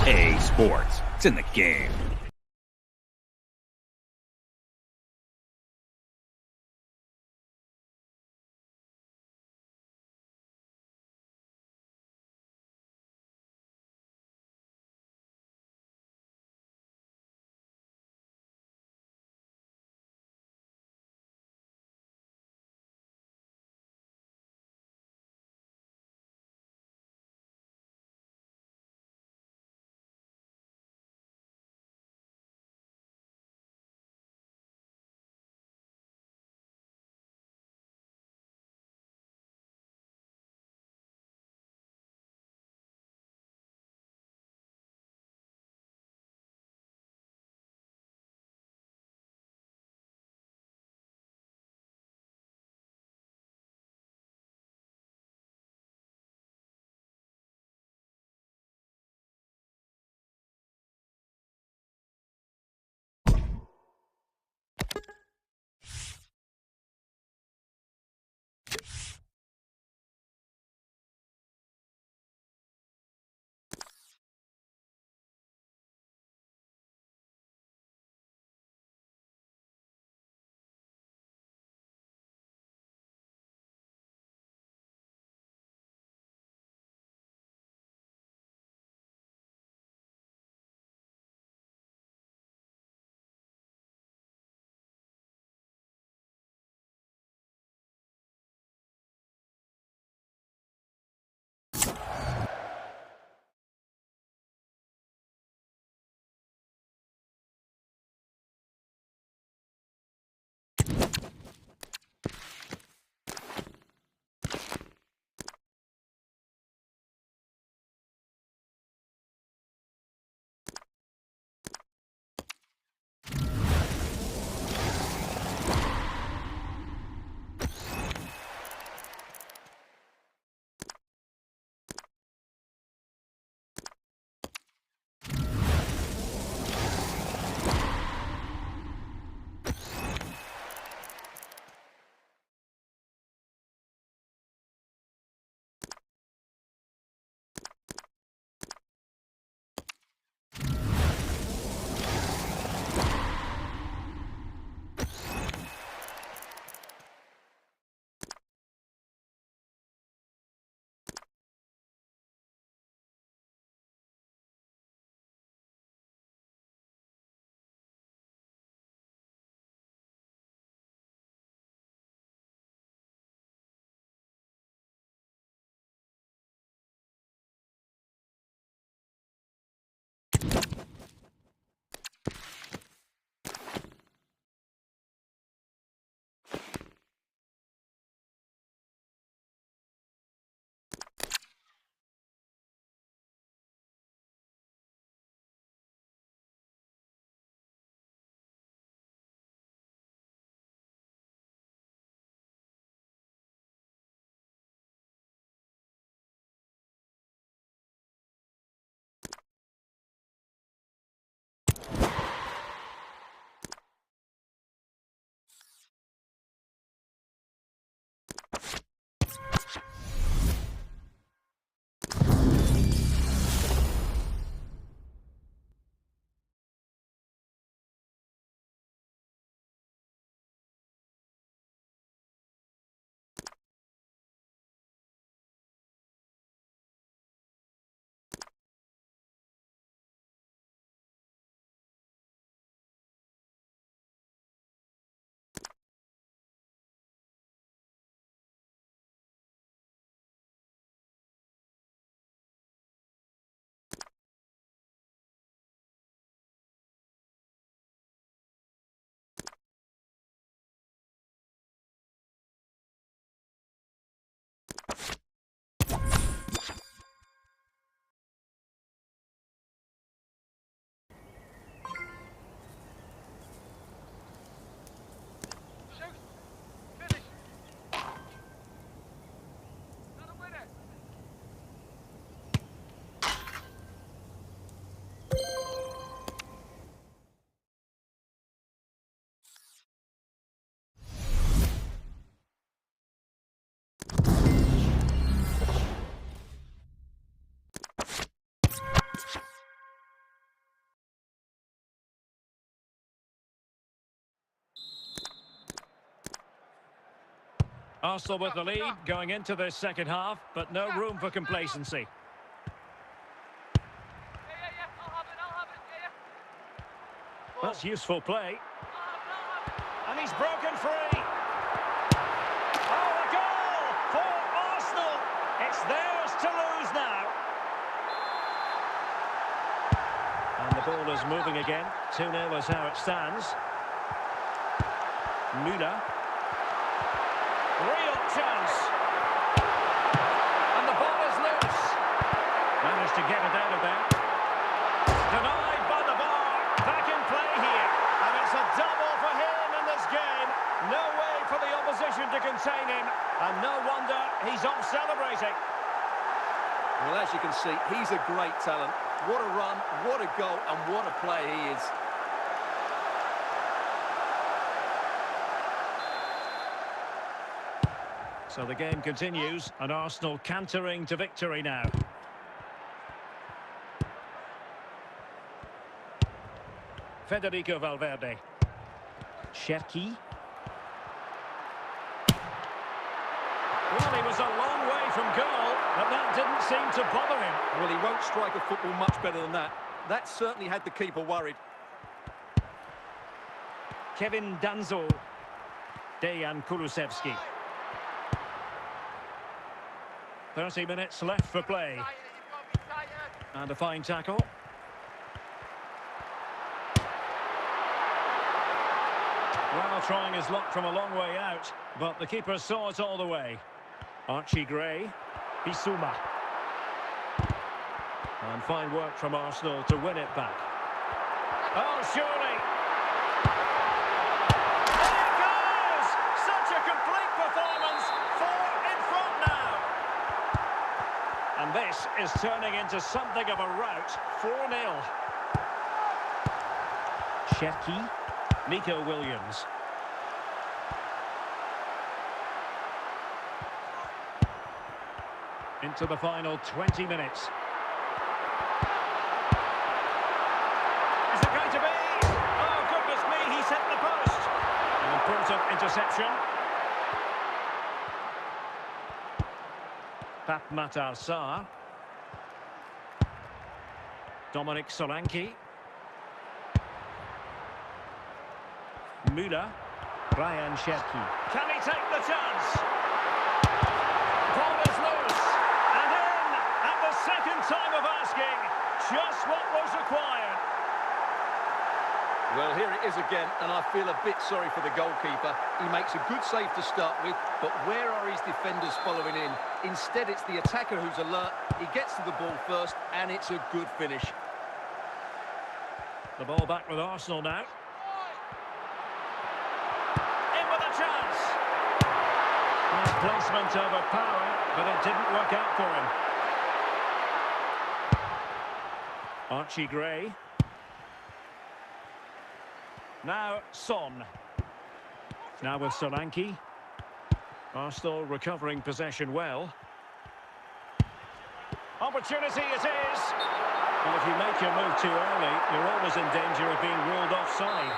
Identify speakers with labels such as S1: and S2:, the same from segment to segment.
S1: EA Sports. It's in the game.
S2: Arsenal with the lead going into this second half, but no room for complacency. That's useful play. And he's broken free. Oh, a goal for Arsenal. It's theirs to lose now. And the ball is moving again. 2-0 is how it stands. Müller. Real chance. And the ball is loose. Managed to get it out of there. Denied by the bar. Back in play here. And it's a double for him in this game. No way for the opposition to contain him. And no wonder he's off celebrating.
S3: Well, as you can see, he's a great talent. What a run, what a goal, and what a player he is.
S2: So the game continues, and Arsenal cantering to victory now. Federico Valverde. Cherki. Well, he was a long way from goal, but that didn't seem to bother him.
S3: Well, he won't strike a football much better than that. That certainly had the keeper worried.
S2: Kevin Danzo. Dejan Kulusevski. 30 minutes left for play. And a fine tackle. Well, trying his luck from a long way out, but the keeper saw it all the way. Archie Gray. Bissouma. And fine work from Arsenal to win it back. Oh, surely. There it goes! Such a complete performance. 4 in front now. And this is turning into something of a rout. 4-0. Cherki. Nico Williams. Into the final 20 minutes. Is it going to be? Oh, goodness me, he's hit the post. An important interception. Pape Matar Sarr. Dominic Solanke. Müller. Ryan Cherki. Can he take the chance? Ball is loose. And in at the second time of asking. Just what was required.
S3: Well, here it is again, and I feel a bit sorry for the goalkeeper. He makes a good save to start with, but where are his defenders following in? Instead, it's the attacker who's alert. He gets to the ball first, and it's a good finish.
S2: The ball back with Arsenal now. In with a chance. Well, placement over power, but it didn't work out for him. Archie Gray. Now Son. Now with Solanke. Arsenal recovering possession well. Opportunity it is. Well, if you make your move too early, you're always in danger of being ruled offside.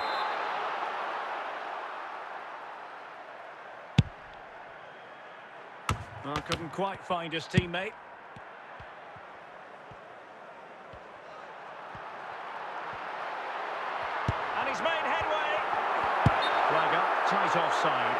S2: Oh, couldn't quite find his teammate. And he's made headway. Flag up, tight offside.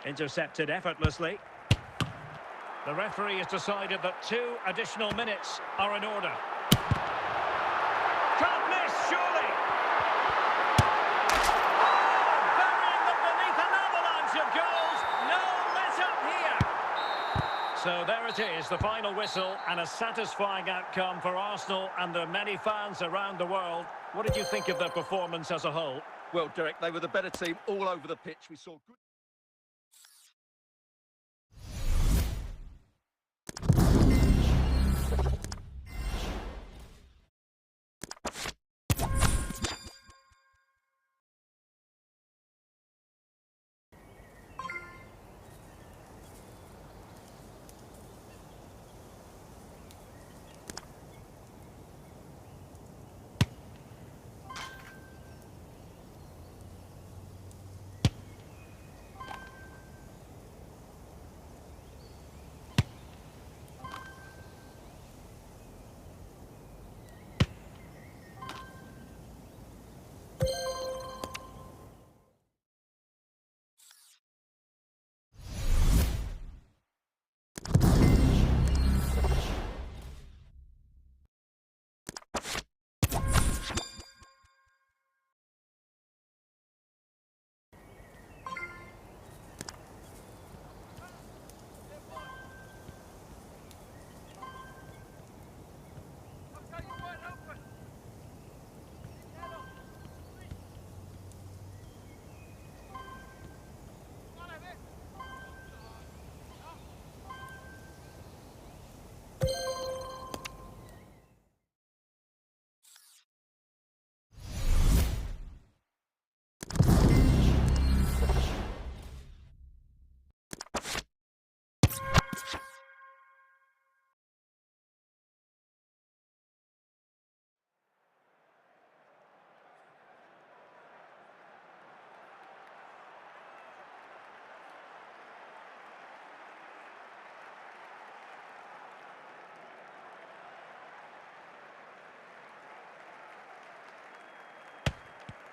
S2: Intercepted effortlessly. The referee has decided that 2 additional minutes are in order. Can't miss, surely! Oh, burying them beneath an avalanche of goals. No let-up here. So there it is, the final whistle, and a satisfying outcome for Arsenal and the many fans around the world. What did you think of their performance as a whole?
S3: Well, Derek, they were the better team all over the pitch. We saw good...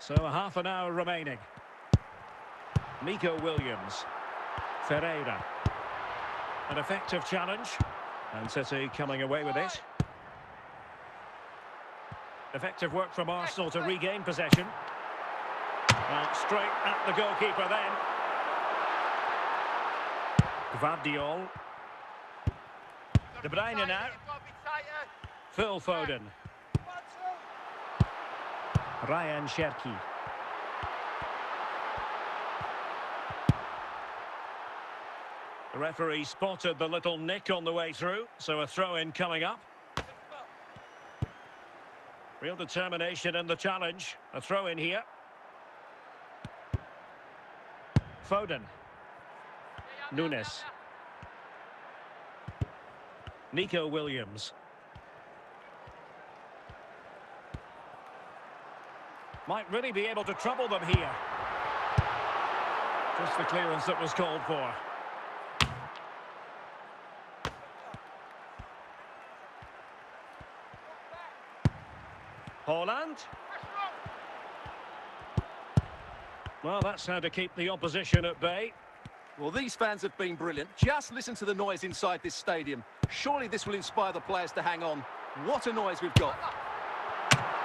S2: So a half an hour remaining. Nico Williams. Ferreira. An effective challenge. And City coming away with it. Effective work from Arsenal to regain possession. Straight at the goalkeeper then. Gvardiol. De Bruyne now. Phil Foden. Ryan Cherki. The referee spotted the little nick on the way through, so a throw-in coming up. Real determination in the challenge. A throw-in here. Foden. Nunes. Nico Williams. Might really be able to trouble them here. Just the clearance that was called for. Haaland. Well, that's how to keep the opposition at bay.
S3: Well, these fans have been brilliant. Just listen to the noise inside this stadium. Surely this will inspire the players to hang on. What a noise we've got.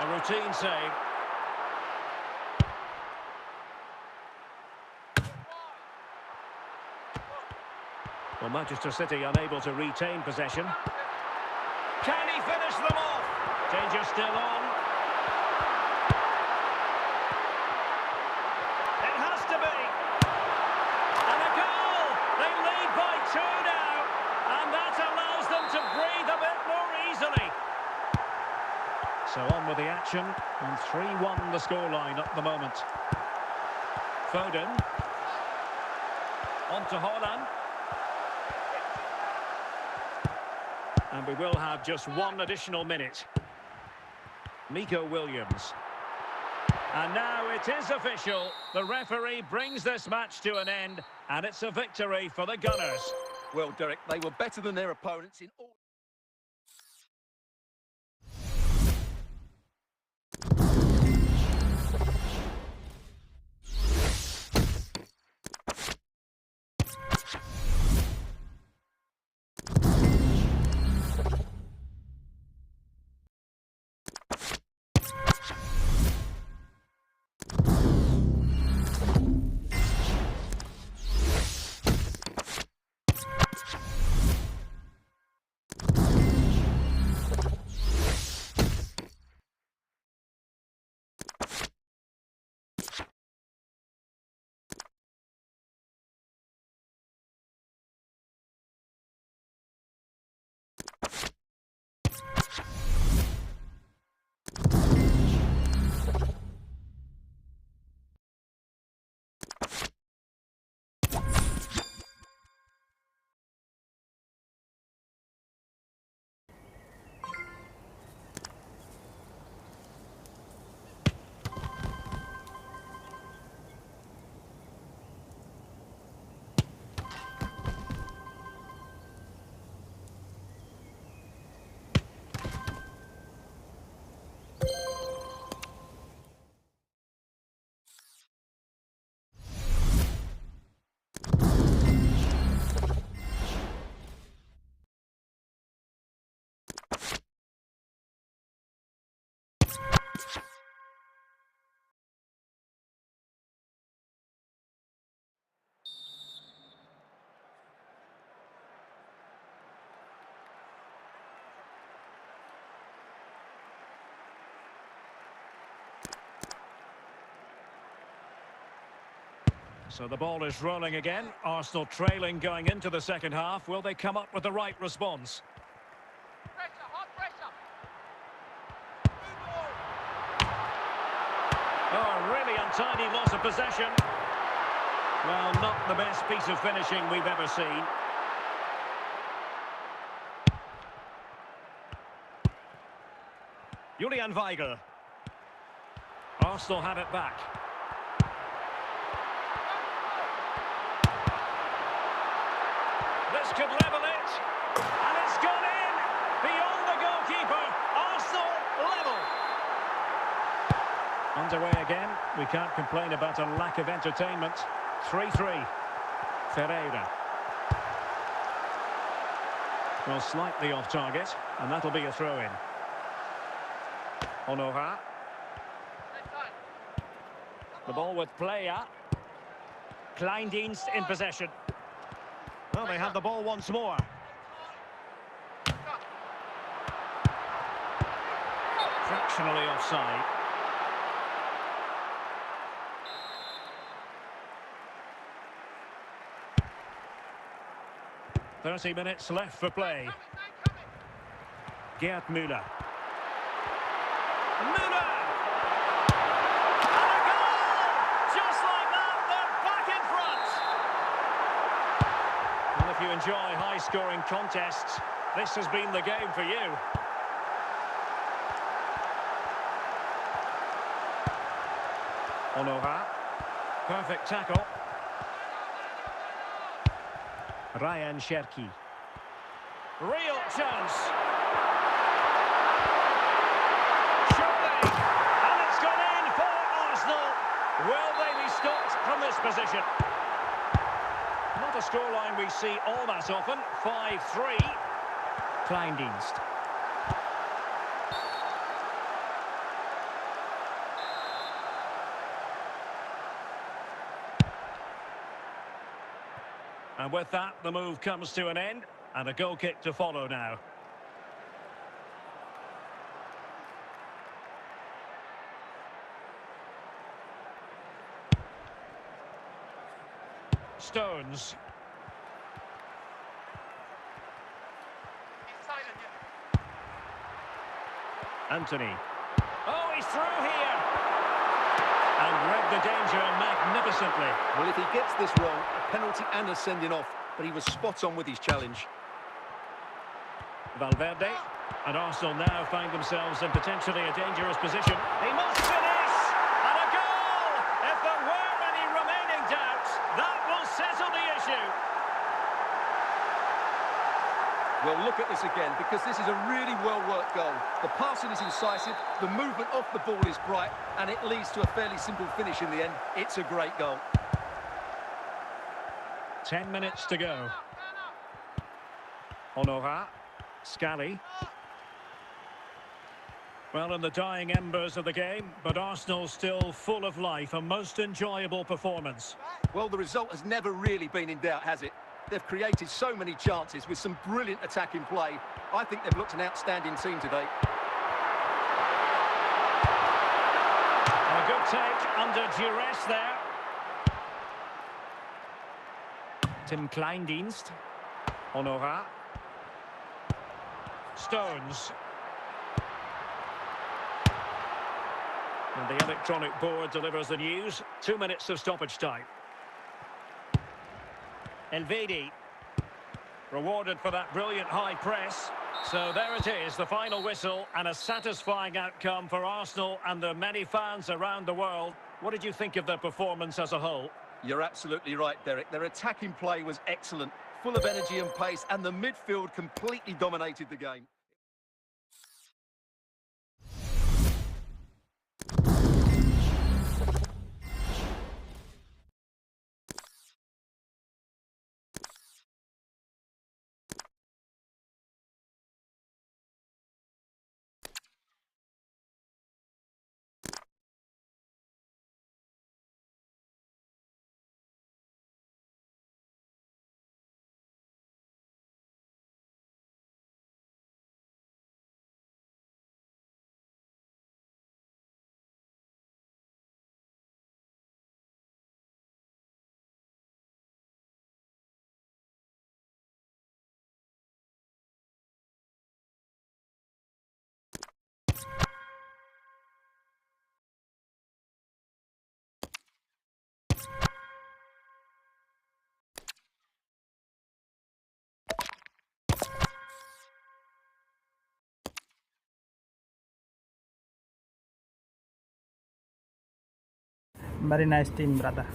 S2: A routine save. Well, Manchester City unable to retain possession. Can he finish them off? Danger still on. It has to be. And a goal! They lead by 2 now. And that allows them to breathe a bit more easily. So on with the action. And 3-1 the scoreline at the moment. Foden. On to Haaland. And we will have just 1 additional minute. Nico Williams. And now it is official. The referee brings this match to an end, and it's a victory for the Gunners.
S3: Well, Derek, they were better than their opponents in all...
S2: So the ball is rolling again. Arsenal trailing going into the second half. Will they come up with the right response?
S4: Pressure, hot pressure.
S2: Oh, a really untidy loss of possession. Well, not the best piece of finishing we've ever seen. Julian Weigl. Arsenal have it back. This could level it, and it's gone in, beyond the goalkeeper. Arsenal level. underway again. We can't complain about a lack of entertainment. 3-3. Ferreira. Well, slightly off target, and that'll be a throw-in. Honora. The ball with Playa. Kleindienst in possession. Well, they have the ball once more. Fractionally offside. "30 minutes left for play." Gerd Müller. Müller! And a goal! Just like that, they're back in front! Well, if you enjoy high-scoring contests, this has been the game for you. Honora. Perfect tackle. Ryan Cherki. Real chance. Surely. And it's gone in for Arsenal. Will they be stopped from this position? Not a scoreline we see all that often. 5-3. Kleindienst. And with that, the move comes to an end, and a goal kick to follow now. Stones. Anthony. Oh, he's through here! And read the danger magnificently.
S3: Well, if he gets this wrong, a penalty and a sending off, but he was spot on with his challenge.
S2: Valverde, and Arsenal now find themselves in potentially a dangerous position. He must finish! And a goal! If there were any remaining doubts, that will settle the issue.
S3: Well, look at this again, because this is a really well-worked goal. The passing is incisive, the movement off the ball is bright, and it leads to a fairly simple finish in the end. It's a great goal.
S2: 10 minutes to go. Honora. Scally. Well, in the dying embers of the game, but Arsenal still full of life. A most enjoyable performance.
S3: Well, the result has never really been in doubt, has it? They've created so many chances with some brilliant attacking play. I think they've looked an outstanding team today.
S2: A good take under duress there. Tim Kleindienst. Honora. Stones. And the electronic board delivers the news. 2 minutes of stoppage time. Elvedi. Rewarded for that brilliant high press. So there it is, the final whistle, and a satisfying outcome for Arsenal and their many fans around the world. What did you think of their performance as a whole?
S3: You're absolutely right, Derek. Their attacking play was excellent, full of energy and pace, and the midfield completely dominated the game.
S5: Very nice team, brother.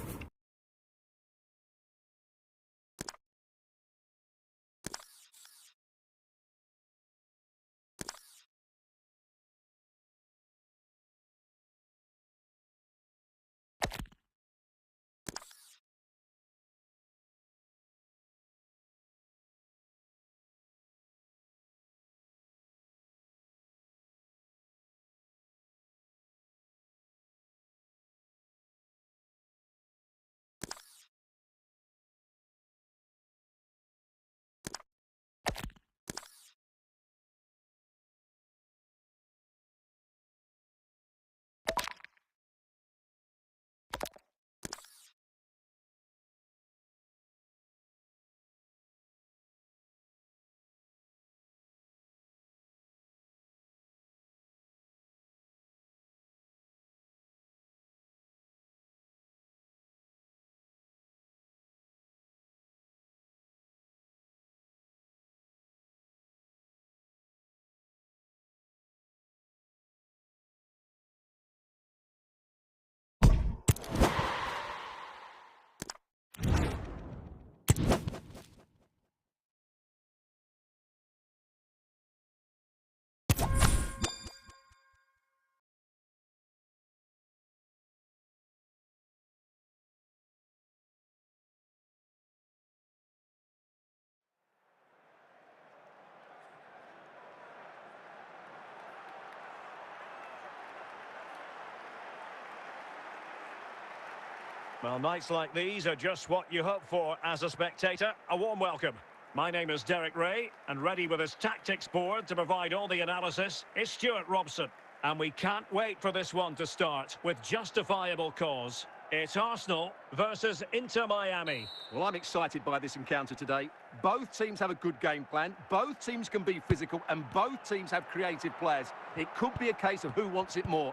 S2: Well, nights like these are just what you hope for as a spectator. A warm welcome. My name is Derek Ray, and ready with his tactics board to provide all the analysis is Stuart Robson. And we can't wait for this one to start with justifiable cause. It's Arsenal versus Inter Miami.
S3: Well, I'm excited by this encounter today. Both teams have a good game plan, both teams can be physical, and both teams have creative players. It could be a case of who wants it more.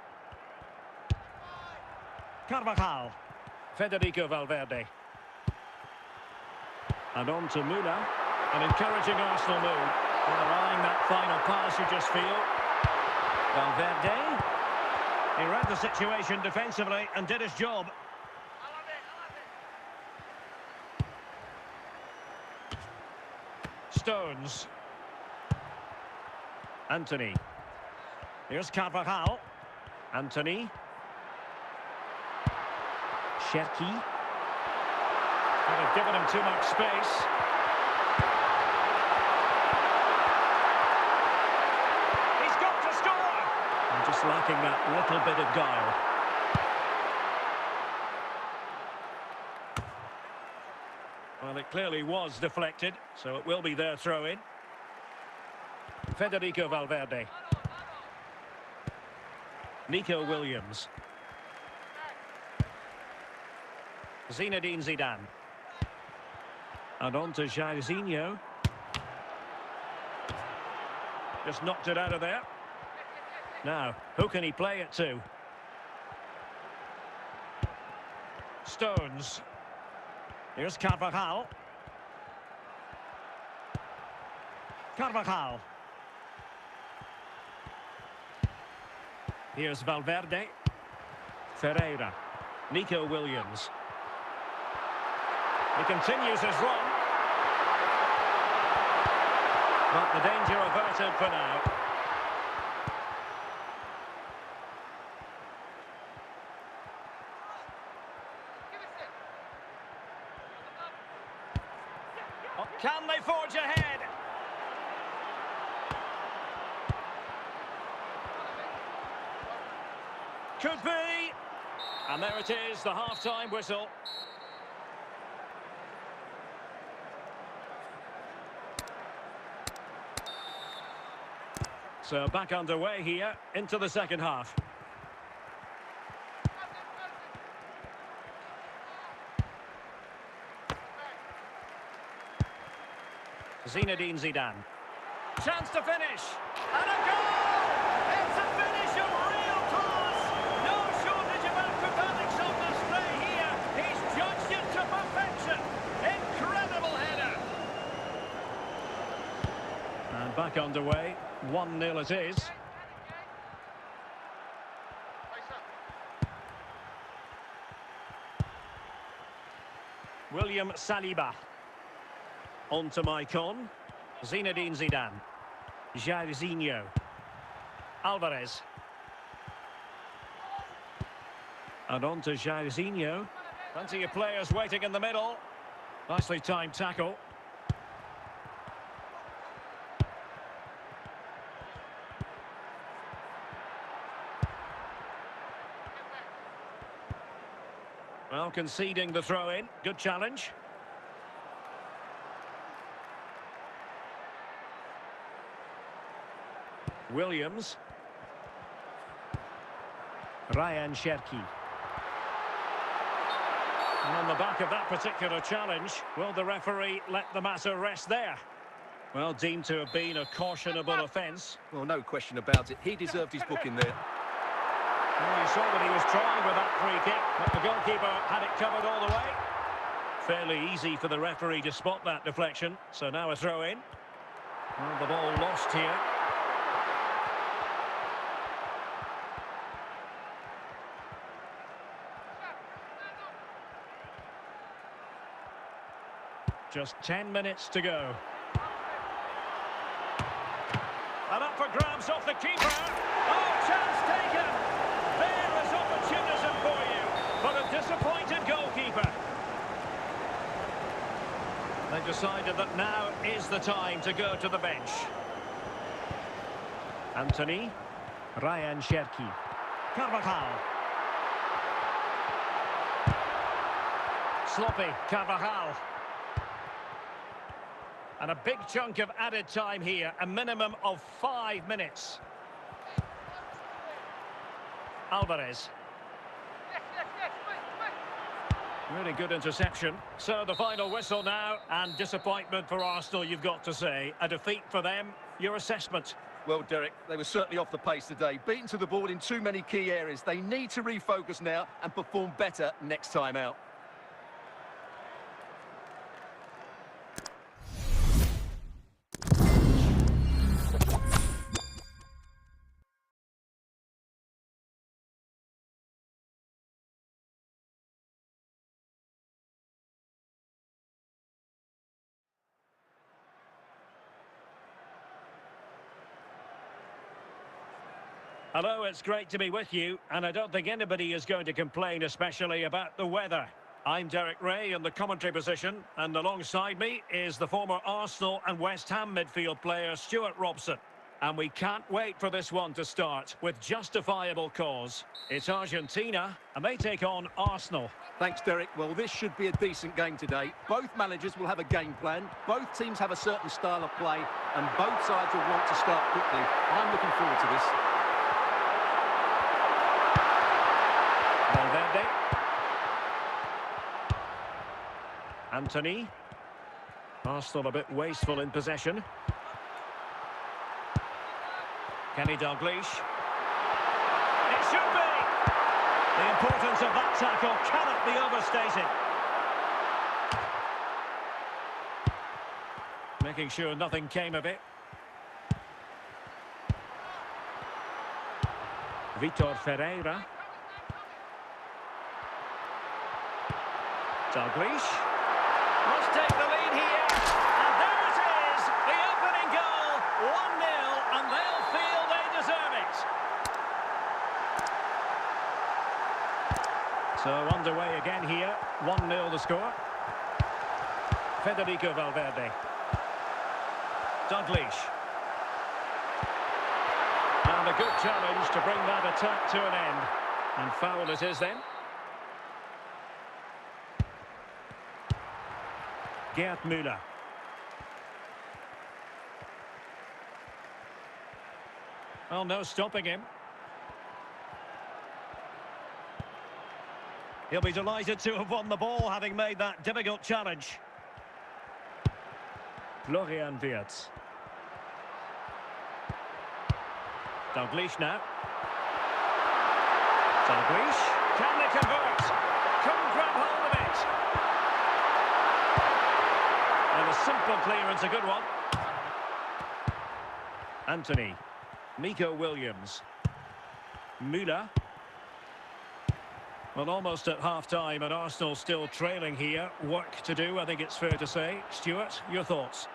S2: Carvajal. Federico Valverde. And on to Müller. An encouraging Arsenal move. Well, they're eyeing that final pass, you just feel. Valverde. He read the situation defensively and did his job. Stones. Anthony. Here's Carvajal. Anthony. Cherki. They've given him too much space. He's got to score! I'm just lacking that little bit of guile. Well, it clearly was deflected, so it will be their throw-in. Federico Valverde. Nico Williams. Zinedine Zidane. And on to Jairzinho. Just knocked it out of there. Now, who can he play it to? Stones. Here's Carvajal. Carvajal. Here's Valverde. Ferreira. Nico Williams. He continues his run. But the danger averted for now. Oh, can they forge ahead? Could be. And there it is, the half-time whistle. So back underway here into the second half. Zinedine Zidane. Chance to finish. And a goal! It's a finish of real class. No shortage of acrobatics on display here. He's judged it to perfection. Incredible header. And back underway. 1-0 it is. William Saliba. On to Maicon. Zinedine Zidane. Jairzinho. Alvarez. And on to Jairzinho. Plenty of players waiting in the middle. Nicely timed tackle. Well, conceding the throw-in. Good challenge. Williams. Ryan Cherki. And on the back of that particular challenge, will the referee let the matter rest there? Well, deemed to have been a cautionable offence.
S3: Well, no question about it. He deserved his booking there.
S2: Well, you saw that he was trying with that free kick, but the goalkeeper had it covered all the way. Fairly easy for the referee to spot that deflection. So now a throw-in. Well, the ball lost here. Just 10 minutes to go. And up for grabs off the keeper. Oh, chance taken. There is opportunism for you, but a disappointed goalkeeper. They've decided that now is the time to go to the bench. Anthony. Ryan Cherki. Carvajal. Sloppy, Carvajal. And a big chunk of added time here, a minimum of 5 minutes. Alvarez. Really good interception. So the final whistle now, and disappointment for Arsenal, you've got to say. A defeat for them. Your assessment?
S3: Well, Derek, they were certainly off the pace today. Beaten to the ball in too many key areas. They need to refocus now and perform better next time out.
S2: Hello, it's great to be with you, and I don't think anybody is going to complain, especially about the weather. I'm Derek Ray in the commentary position, and alongside me is the former Arsenal and West Ham midfield player Stuart Robson. And we can't wait for this one to start, with justifiable cause. It's Argentina, and they take on Arsenal.
S3: Thanks, Derek. Well, this should be a decent game today. Both managers will have a game plan. Both teams have a certain style of play, and both sides will want to start quickly. I'm looking forward to this.
S2: Valverde. Anthony. Arsenal a bit wasteful in possession. Kenny Dalglish. It should be! The importance of that tackle cannot be overstated. Making sure nothing came of it. Vitor Ferreira. Dalglish must take the lead here, and there it is, the opening goal, 1-0, and they'll feel they deserve it. So underway again here, 1-0 the score. Federico Valverde. Dalglish. And a good challenge to bring that attack to an end. And foul it is then. Gerd Müller. Well, no stopping him. He'll be delighted to have won the ball, having made that difficult challenge. Florian Wirtz. Dalglish now. Dalglish. Can they convert? Couldn't grab hold of it. And a simple clearance, a good one. Anthony. Nico Williams. Müller. Well, almost at half-time, and Arsenal still trailing here. Work to do, I think it's fair to say. Stuart, your thoughts?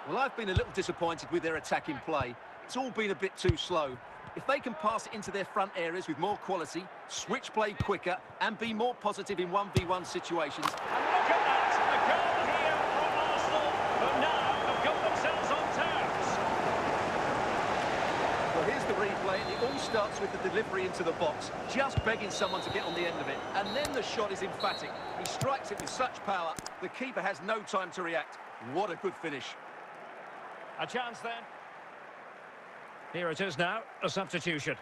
S3: Well, I've been a little disappointed with their attacking play. It's all been a bit too slow. If they can pass it into their front areas with more quality, switch play quicker, and be more positive in 1v1 situations.
S2: And look at that! A goal here from Arsenal, who now have got themselves on terms.
S3: Well, here's the replay, and it all starts with the delivery into the box, just begging someone to get on the end of it. And then the shot is emphatic. He strikes it with such power, the keeper has no time to react. What a good finish.
S2: A chance then. Here it is now, a substitution.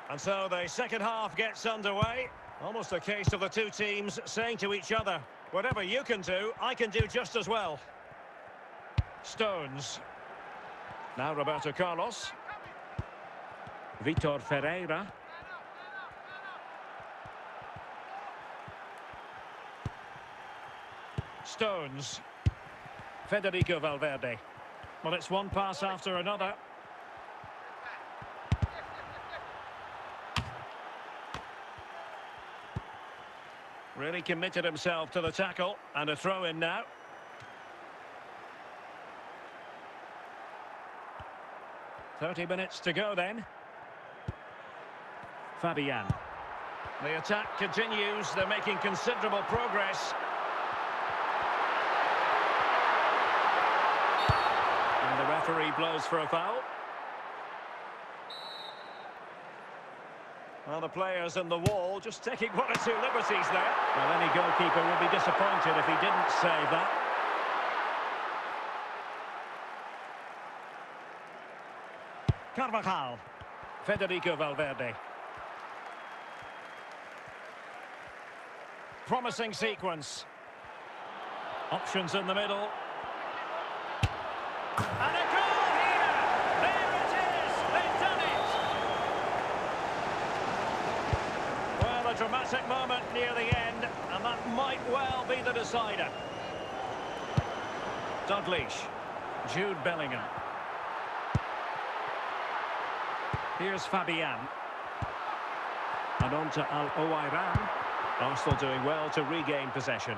S2: And so the second half gets underway. Almost a case of the two teams saying to each other, whatever you can do, I can do just as well. Stones. Now Roberto Carlos. Vitor Ferreira. Stones. Federico Valverde. Well, it's one pass after another. Really committed himself to the tackle, and a throw in now. "30 minutes to go then. Fabian. The attack continues, they're making considerable progress. And the referee blows for a foul. Well, the players in the wall just taking one or two liberties there. Well, any goalkeeper will be disappointed if he didn't save that. Carvajal. Federico Valverde. Promising sequence. Options in the middle. And a goal here! There it is! They've done it! Well, a dramatic moment near the end, and that might well be the decider. Dalglish. Jude Bellingham. Here's Fabian. And on to Al-Owairan. Arsenal doing well to regain possession.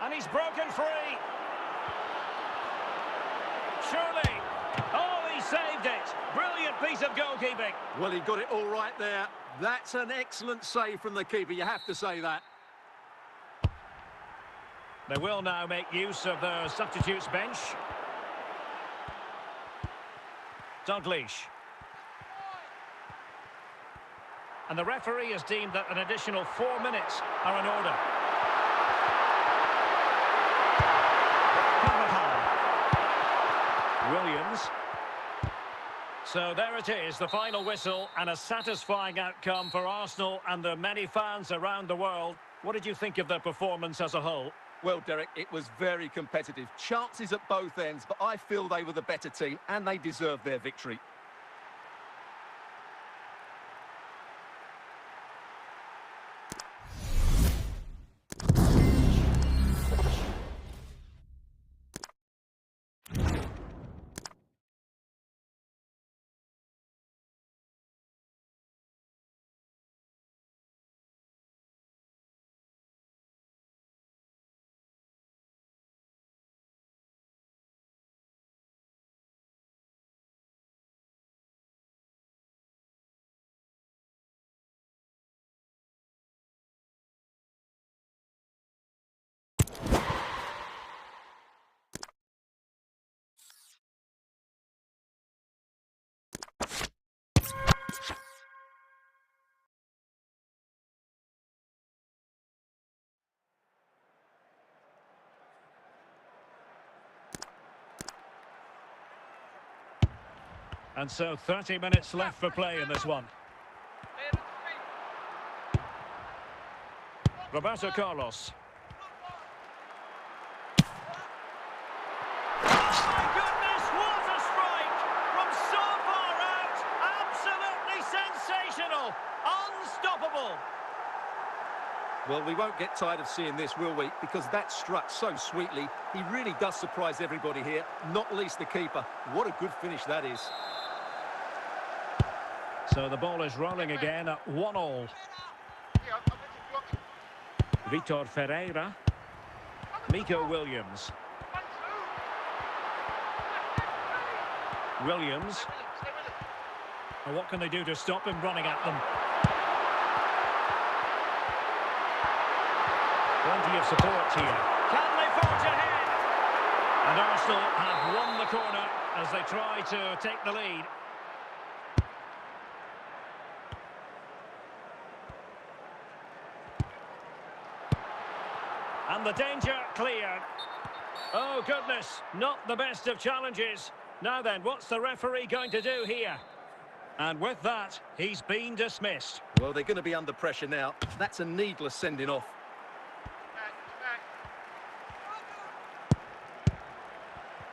S2: And he's broken free. Surely. Oh, he saved it. Brilliant piece of goalkeeping.
S3: Well, he got it all right there. That's an excellent save from the keeper, you have to say that.
S2: They will now make use of the substitutes bench. Dalglish. And the referee has deemed that an additional 4 minutes are in order. Carvajal. Williams. So there it is, the final whistle, and a satisfying outcome for Arsenal and the many fans around the world. What did you think of their performance as a whole?
S3: Well, Derek, it was very competitive. Chances at both ends, but I feel they were the better team and they deserved their victory.
S2: And so 30 minutes left for play in this one. Roberto Carlos. Oh my goodness, what a strike! From so far out, absolutely sensational, unstoppable.
S3: Well, we won't get tired of seeing this, will we? Because that struck so sweetly. He really does surprise everybody here, not least the keeper. What a good finish that is.
S2: So the ball is rolling again at 1-1. Vitor Ferreira. Nico Williams. Williams. And what can they do to stop him running at them? Plenty of support here. Can they forge ahead? And Arsenal have won the corner as they try to take the lead. And the danger cleared. Oh, goodness, not the best of challenges. Now then, what's the referee going to do here? And with that, he's been dismissed.
S3: Well, they're going to be under pressure now. That's a needless sending off.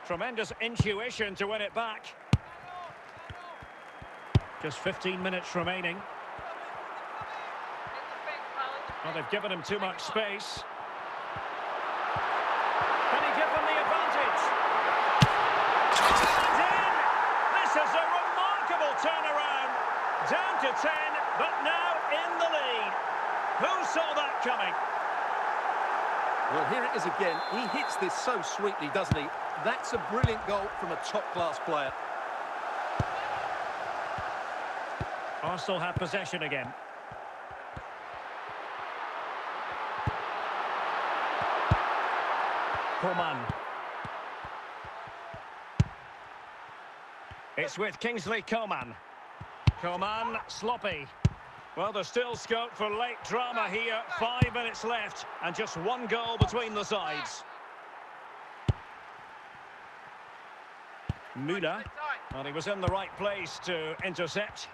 S2: Tremendous intuition to win it back. Just 15 minutes remaining. Well, they've given him too much space. Can he give them the advantage? And in! This is a remarkable turnaround. Down to 10, but now in the lead. Who saw that coming?
S3: Well, here it is again. He hits this so sweetly, doesn't he? That's a brilliant goal from a top-class player.
S2: Arsenal have possession again. Coman. It's with Kingsley Coman. Coman, sloppy. Well, there's still scope for late drama here. 5 minutes left and just one goal between the sides. Müller. Well, he was in the right place to intercept.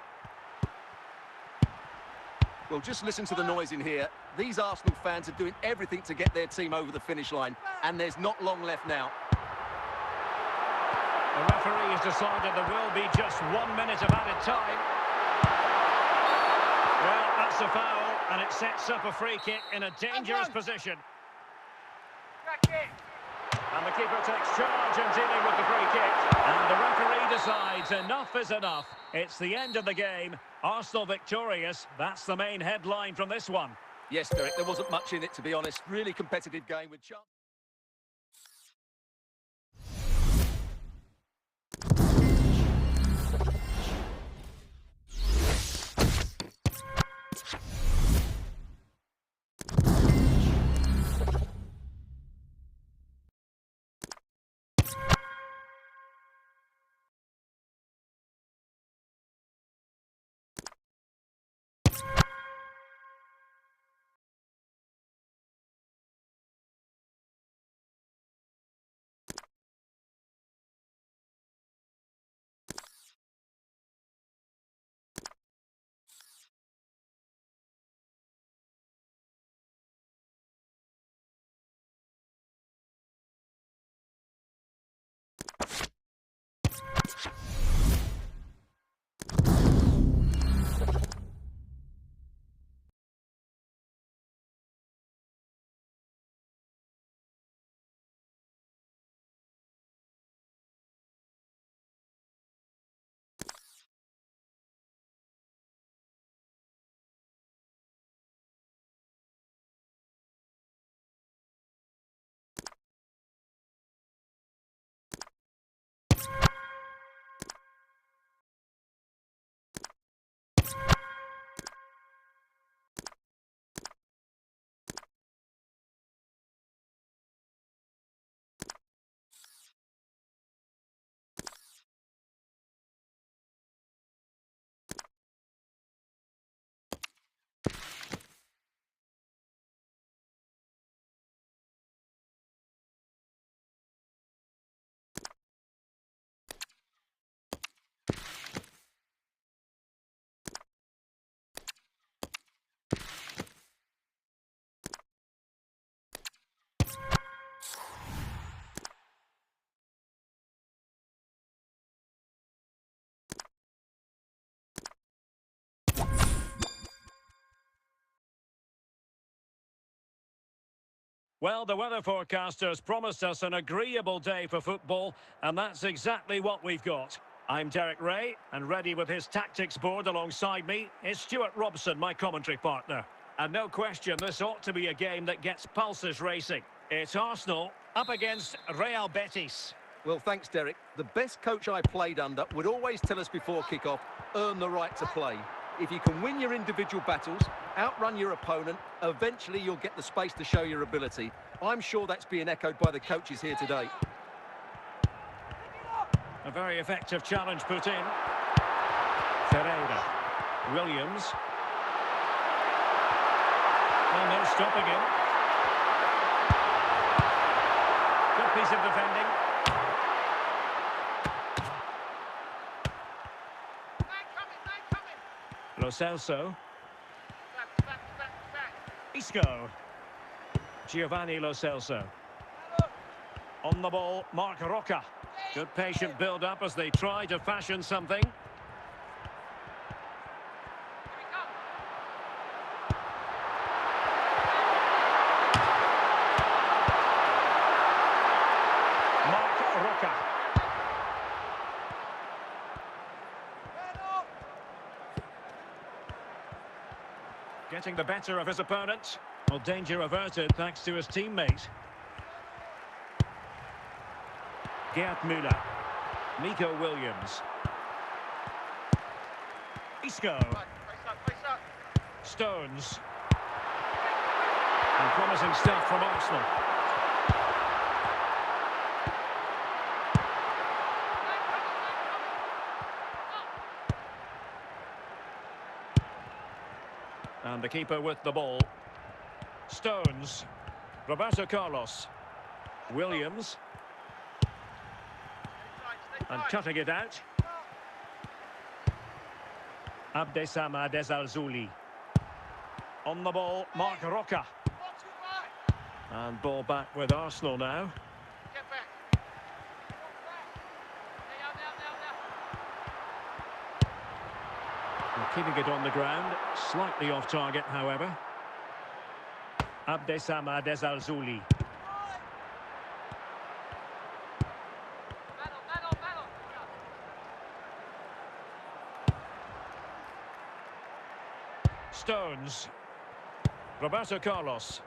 S3: Well, just listen to the noise in here. These Arsenal fans are doing everything to get their team over the finish line, and there's not long left now.
S2: The referee has decided there will be just 1 minute of added time. Well, that's a foul, and it sets up a free kick in a dangerous position. And the keeper takes charge in dealing with the free kick. And the referee decides enough is enough. It's the end of the game. Arsenal victorious. That's the main headline from this one.
S3: Yes, Derek, there wasn't much in it, to be honest. Really competitive game with chance.
S2: Well, the weather forecasters promised us an agreeable day for football, and that's exactly what we've got. I'm Derek Ray, and ready with his tactics board alongside me is Stuart Robson, my commentary partner. And no question, this ought to be a game that gets pulses racing. It's Arsenal up against Real Betis.
S3: Well, thanks, Derek. The best coach I played under would always tell us before kick-off, earn the right to play. If you can win your individual battles, outrun your opponent, eventually you'll get the space to show your ability. I'm sure that's being echoed by the coaches here today.
S2: A very effective challenge put in. Ferreira. Williams. Well, no stopping him. Good piece of defending. Lo Celso. Isco. Giovanni Lo Celso. On the ball, Mark Roca. Good patient build-up as they try to fashion something. Mark Roca. Getting the better of his opponent. Well, danger averted thanks to his teammate. Gerd Müller. Nico Williams. Isco. Stones. And promising stuff from Arsenal. And the keeper with the ball. Stones. Roberto Carlos. Williams. And cutting it out. Abdesama Desalzuli. On the ball, Mark Roca. And ball back with Arsenal now.
S4: Get back.
S2: And keeping it on the ground, slightly off target, however. Abdesama Desalzuli.
S4: Battle.
S2: Stones. Roberto Carlos.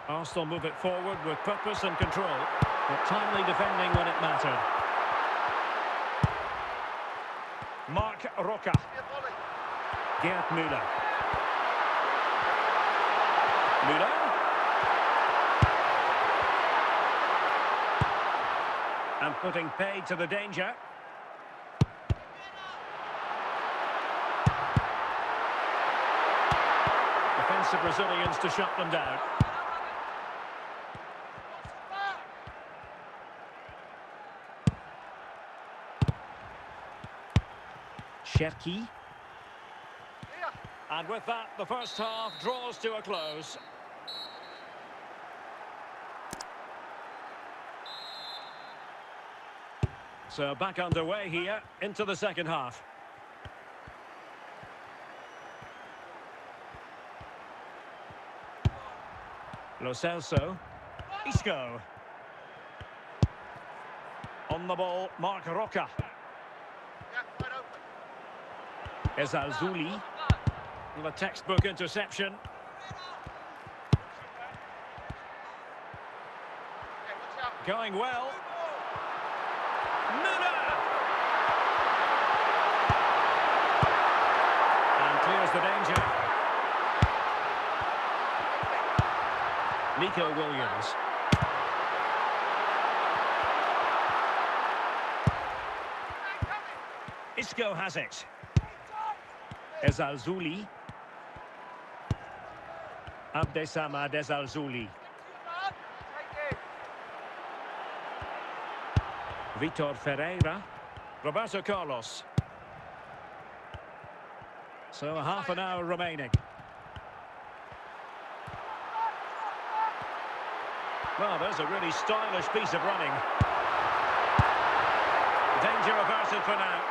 S2: Arsenal move it forward with purpose and control, but timely defending when it mattered. Mark Roca. Gerd Müller. Müller. And putting paid to the danger. Defensive Brazilians to shut them down. Cherki. And with that, the first half draws to a close. So back underway here into the second half. Lo Celso. Isco. On the ball, Mark Roca. Desalzuli. A textbook interception. Going well. Müller! And clears the danger. Nico Williams. Isco has it. Desalzuli. Abdesama Desalzuli. Vitor Ferreira. Roberto Carlos. So half an hour remaining. Well, there's a really stylish piece of running. Danger averted for now.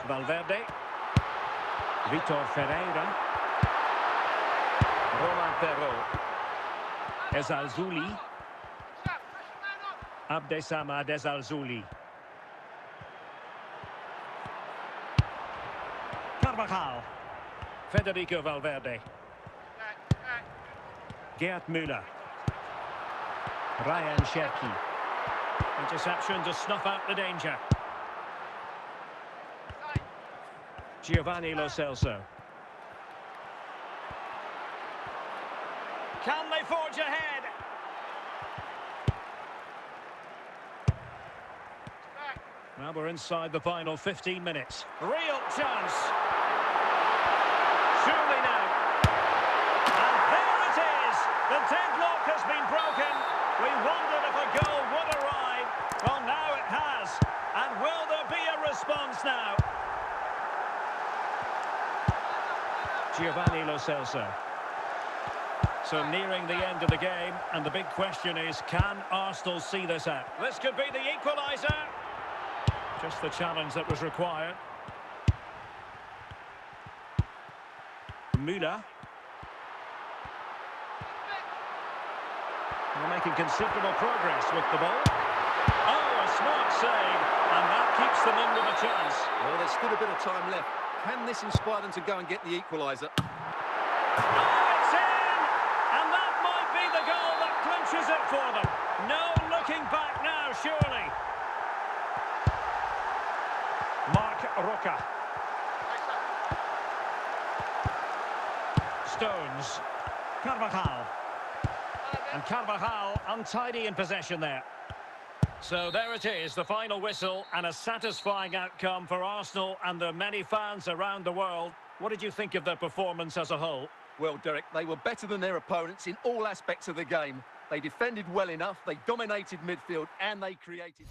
S2: Valverde. Vitor Ferreira. Roland Perrault. Desalzuli. Abdesama Desalzuli. Carvajal. Federico Valverde. Gerd Müller. Ryan Cherki. Interception to snuff out the danger. Giovanni Lo Celso. Can they forge ahead? Well, we're inside the final 15 minutes. Real chance. Surely now. And there it is. The deadlock has been broken. We wondered if a goal would arrive. Well, now it has. And will there be a response now? Giovanni Lo Celso. So nearing the end of the game, and the big question is, can Arsenal see this out? This could be the equaliser. Just the challenge that was required. Müller. They're making considerable progress with the ball. Oh, a smart save, and that keeps them in with a chance.
S3: Well, there's still a bit of time left. Can this inspire them to go and get the equaliser?
S2: Oh, it's in! And that might be the goal that clinches it for them. No looking back now, surely. Mark Roca. Stones. Carvajal. And Carvajal untidy in possession there. So there it is, the final whistle, and a satisfying outcome for Arsenal and their many fans around the world. What did you think of their performance as a whole?
S3: Well, Derek, they were better than their opponents in all aspects of the game. They defended well enough, they dominated midfield, and they created...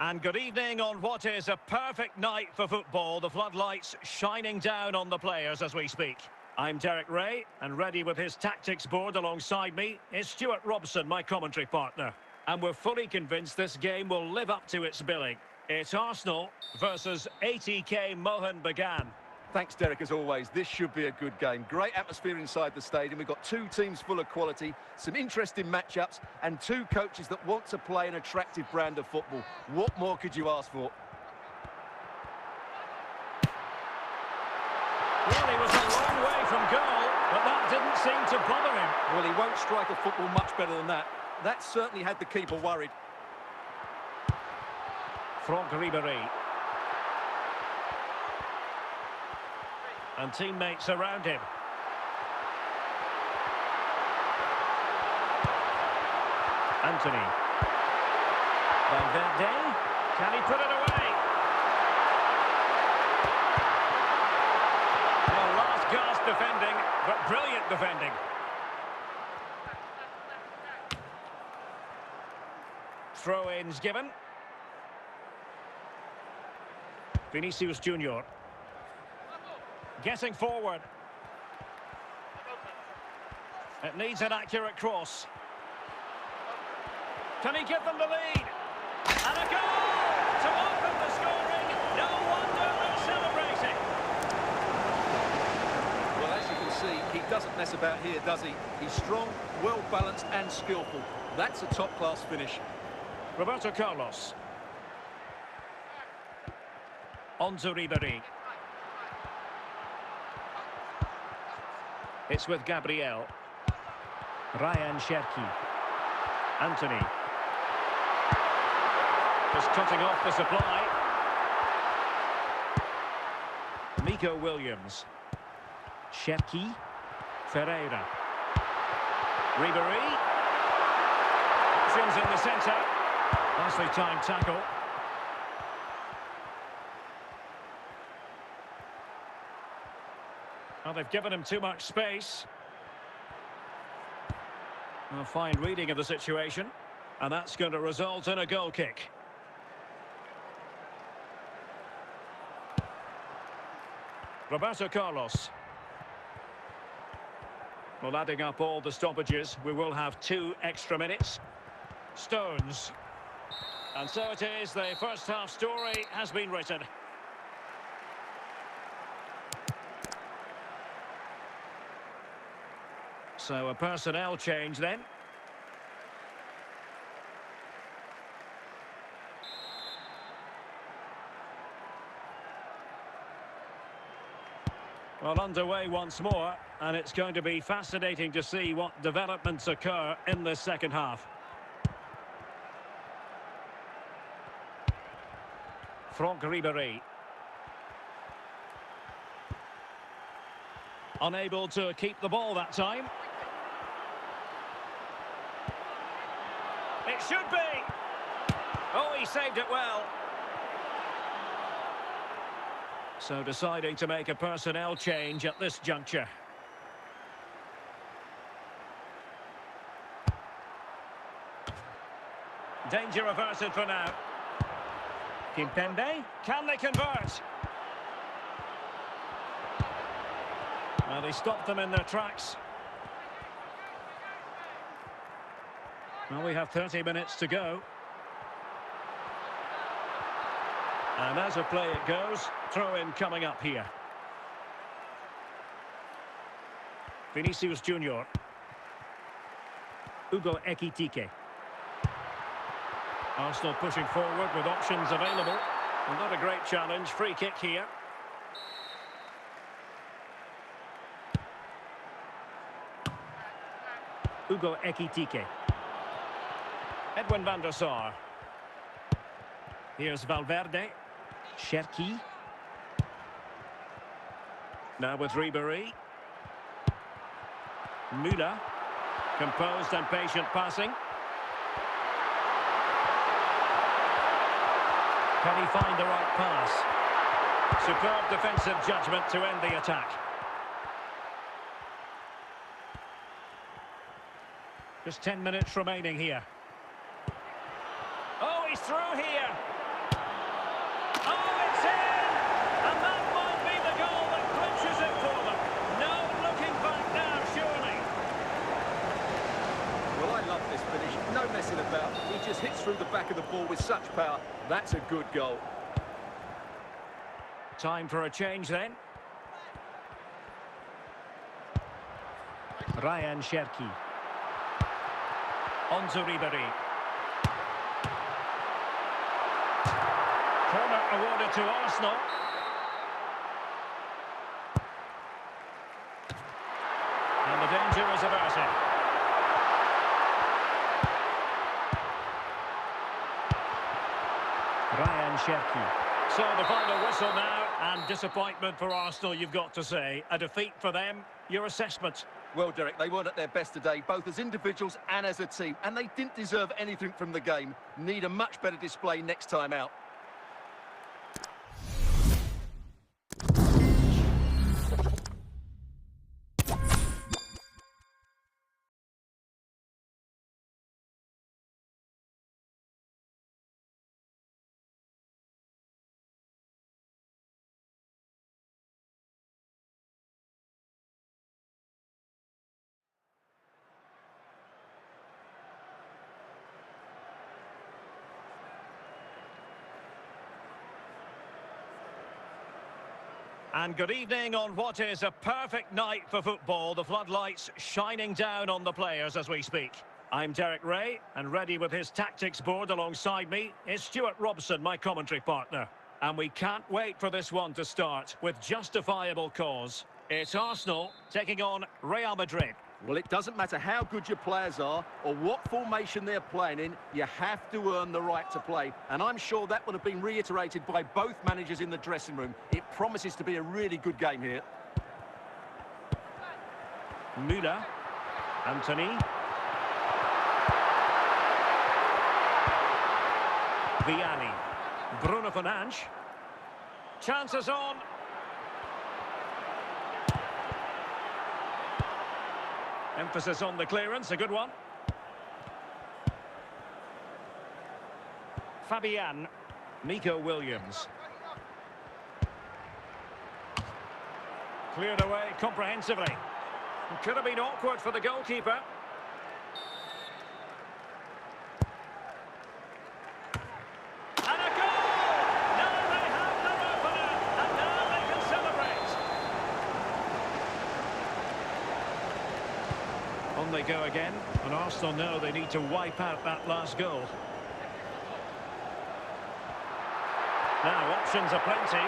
S2: And good evening on what is a perfect night for football. The floodlights shining down on the players as we speak. I'm Derek Ray, and ready with his tactics board alongside me is Stuart Robson, my commentary partner. And we're fully convinced this game will live up to its billing. It's Arsenal versus ATK Mohun Bagan.
S3: Thanks, Derek, as always. This should be a good game. Great atmosphere inside the stadium. We've got two teams full of quality, some interesting matchups, and two coaches that want to play an attractive brand of football. What more could you ask for?
S2: Well, he was a long way from goal, but that didn't seem to bother him.
S3: Well, he won't strike a football much better than that. That certainly had the keeper worried.
S2: Franck Ribéry. And teammates around him. Anthony. Valverde. Can he put it away? Well, last gasp defending, but brilliant defending. Throw-ins given. Vinicius Junior. Getting forward. It needs an accurate cross. Can he give them the lead? And a goal to open the scoring. No wonder they're celebrating.
S3: Well, as you can see, he doesn't mess about here, does he? He's strong, well-balanced and skillful. That's a top-class finish.
S2: Roberto Carlos. On to Ribéry. It's with Gabriel. Ryan Cherki. Anthony. Just cutting off the supply. Nico Williams. Cherki. Ferreira. Ribéry. Options in the centre. Nicely timed tackle. Well, they've given him too much space. A fine reading of the situation. And that's going to result in a goal kick. Roberto Carlos. Well, adding up all the stoppages, we will have 2 extra minutes. Stones. And so it is, the first half story has been written. So a personnel change then. Well, underway once more, and it's going to be fascinating to see what developments occur in the second half. Franck Ribéry. Unable to keep the ball that time. It should be. Oh, he saved it well. So deciding to make a personnel change at this juncture. Danger averted for now. Kimpembe, can they convert? Well, they stopped them in their tracks. Well, we have 30 minutes to go. And as a play it goes, throw-in coming up here. Vinicius Junior. Hugo Ekitike. Arsenal pushing forward with options available. Well, not a great challenge. Free kick here. Hugo Ekitike. Edwin van der Sar. Here's Valverde. Cherki. Now with Ribéry. Müller. Composed and patient passing. Can he find the right pass? Superb defensive judgment to end the attack. Just 10 minutes remaining here. Oh, he's through here. Oh, it's in! And that might be the goal that clinches it for them. No looking back now, surely.
S3: Well, I love this finish. No messing about. He just hits through the back of the ball with such power. That's a good goal.
S2: Time for a change then. Ryan Cherki. On to Ribéry. Corner awarded to Arsenal. And the danger is averted. Ryan Cherki. So the final whistle now, and disappointment for Arsenal, you've got to say. A defeat for them. Your assessment?
S3: Well, Derek, they weren't at their best today, both as individuals and as a team, and they didn't deserve anything from the game. Need a much better display next time out.
S2: And good evening on what is a perfect night for football. The floodlights shining down on the players as we speak. I'm Derek Ray, and ready with his tactics board alongside me is Stuart Robson, my commentary partner. And we can't wait for this one to start with justifiable cause. It's Arsenal taking on Real Madrid.
S3: Well, it doesn't matter how good your players are or what formation they're playing in, you have to earn the right to play. And I'm sure that would have been reiterated by both managers in the dressing room. It promises to be a really good game here.
S2: Müller. Anthony. Vianney. Bruno Fernandes. Chances on. Emphasis on the clearance, a good one. Fabian. Nico Williams. Cleared away comprehensively. It could have been awkward for the goalkeeper. And a goal! Now they have their opener, and now they can celebrate. On they go again, and Arsenal know they need to wipe out that last goal. Now options are plenty.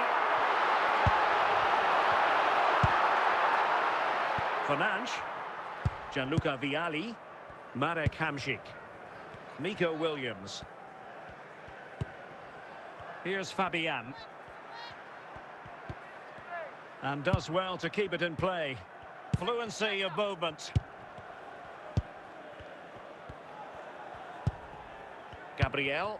S2: Fernandes. Gianluca Vialli. Marek Hamsik. Nico Williams. Here's Fabian. And does well to keep it in play. Fluency of movement. Gabriel.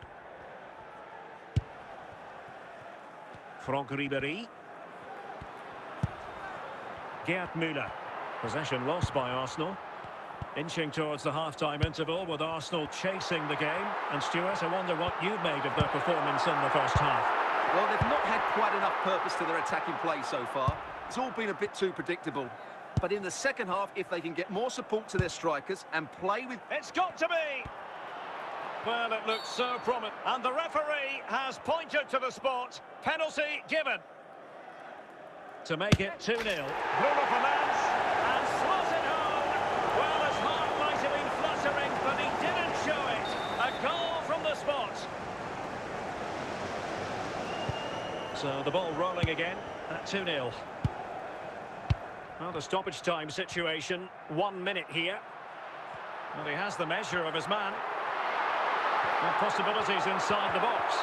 S2: Franck Ribéry. Gerd Müller. Possession lost by Arsenal. Inching towards the half-time interval with Arsenal chasing the game. And Stuart, I wonder what you made of their performance in the first half.
S3: Well, they've not had quite enough purpose to their attacking play so far. It's all been a bit too predictable. But in the second half, if they can get more support to their strikers and play with...
S2: It's got to be! Well, it looks so promising. And the referee has pointed to the spot. Penalty given. To make it 2-0. Bruno Fernandes, and slots it home. Well, his heart might have been fluttering, but he didn't show it. A goal from the spot. So the ball rolling again at 2-0. Well, the stoppage time situation, 1 minute here. Well, he has the measure of his man. And possibilities inside the box.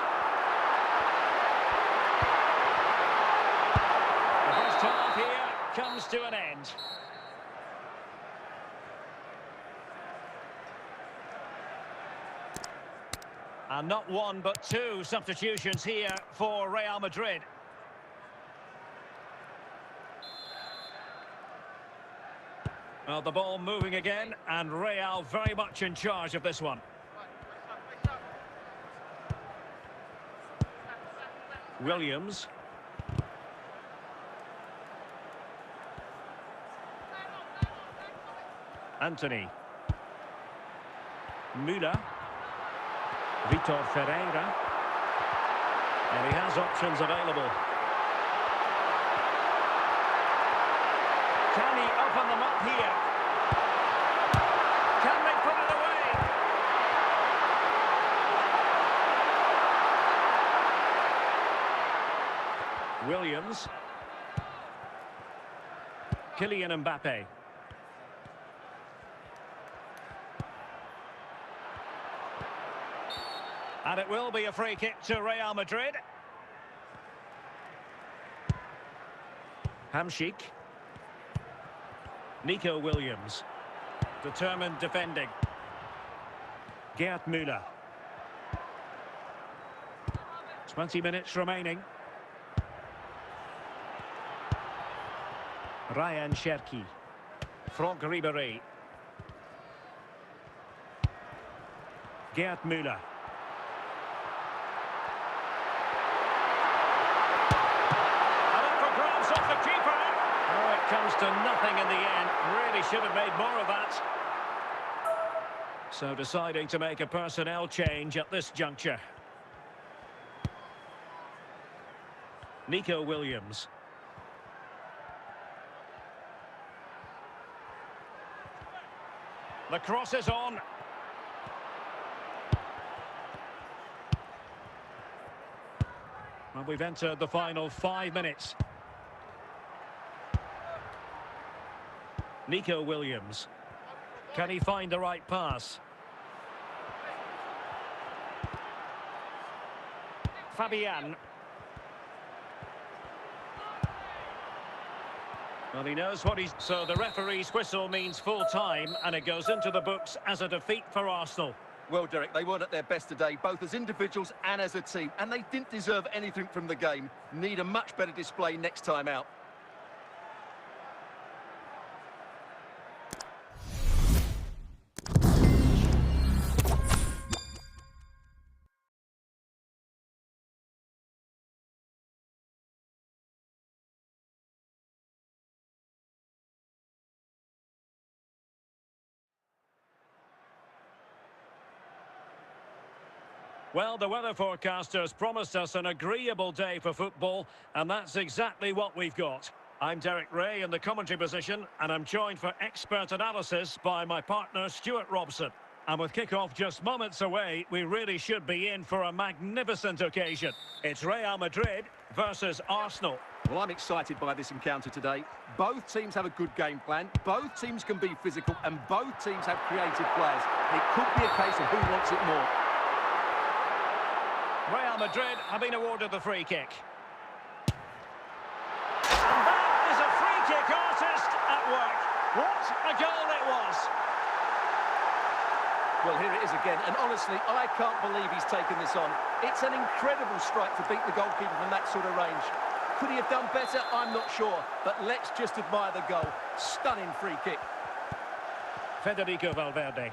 S2: The first half here comes to an end. And not one but two substitutions here for Real Madrid. Well, the ball moving again, and Real very much in charge of this one. Williams. Anthony. Müller. Vitor Ferreira. And he has options available. Can he open them up here? Can they put it away? Williams. Kylian Mbappe. And it will be a free kick to Real Madrid. Hamšík. Nico Williams. Determined defending. Gerd Müller. 20 minutes remaining. Ryan Cherki. Franck Ribéry. Gerd Müller. Off the keeper. Oh, it comes to nothing in the end. Really should have made more of that. So deciding to make a personnel change at this juncture. Nico Williams. The cross is on. And we've entered the final 5 minutes. Nico Williams. Can he find the right pass? Fabian. Well, he knows what he's... So the referee's whistle means full time, and it goes into the books as a defeat for Arsenal.
S3: Well, Derek, they weren't at their best today, both as individuals and as a team, and they didn't deserve anything from the game. Need a much better display next time out.
S2: Well, the weather forecasters promised us an agreeable day for football, and that's exactly what we've got. I'm Derek Ray in the commentary position, and I'm joined for expert analysis by my partner, Stuart Robson. And with kick-off just moments away, we really should be in for a magnificent occasion. It's Real Madrid versus Arsenal.
S3: Well, I'm excited by this encounter today. Both teams have a good game plan, both teams can be physical, and both teams have creative players. It could be a case of who wants it more.
S2: Real Madrid have been awarded the free kick. And that is a free kick artist at work. What a goal it was.
S3: Well, here it is again, and honestly, I can't believe he's taken this on. It's an incredible strike to beat the goalkeeper from that sort of range. Could he have done better? I'm not sure, but let's just admire the goal. Stunning free kick.
S2: Federico Valverde.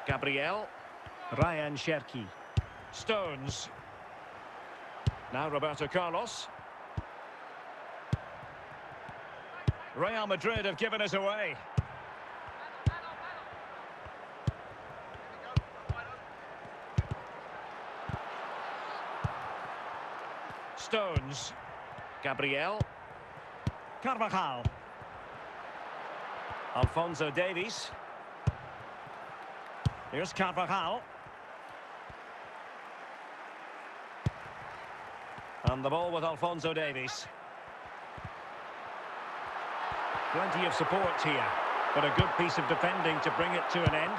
S2: Gabriel. Ryan Cherki. Stones. Now Roberto Carlos. Real Madrid have given us away. Stones. Gabriel. Carvajal. Alphonso Davies. Here's Carvajal. And the ball with Alphonso Davies. Plenty of support here, but a good piece of defending to bring it to an end.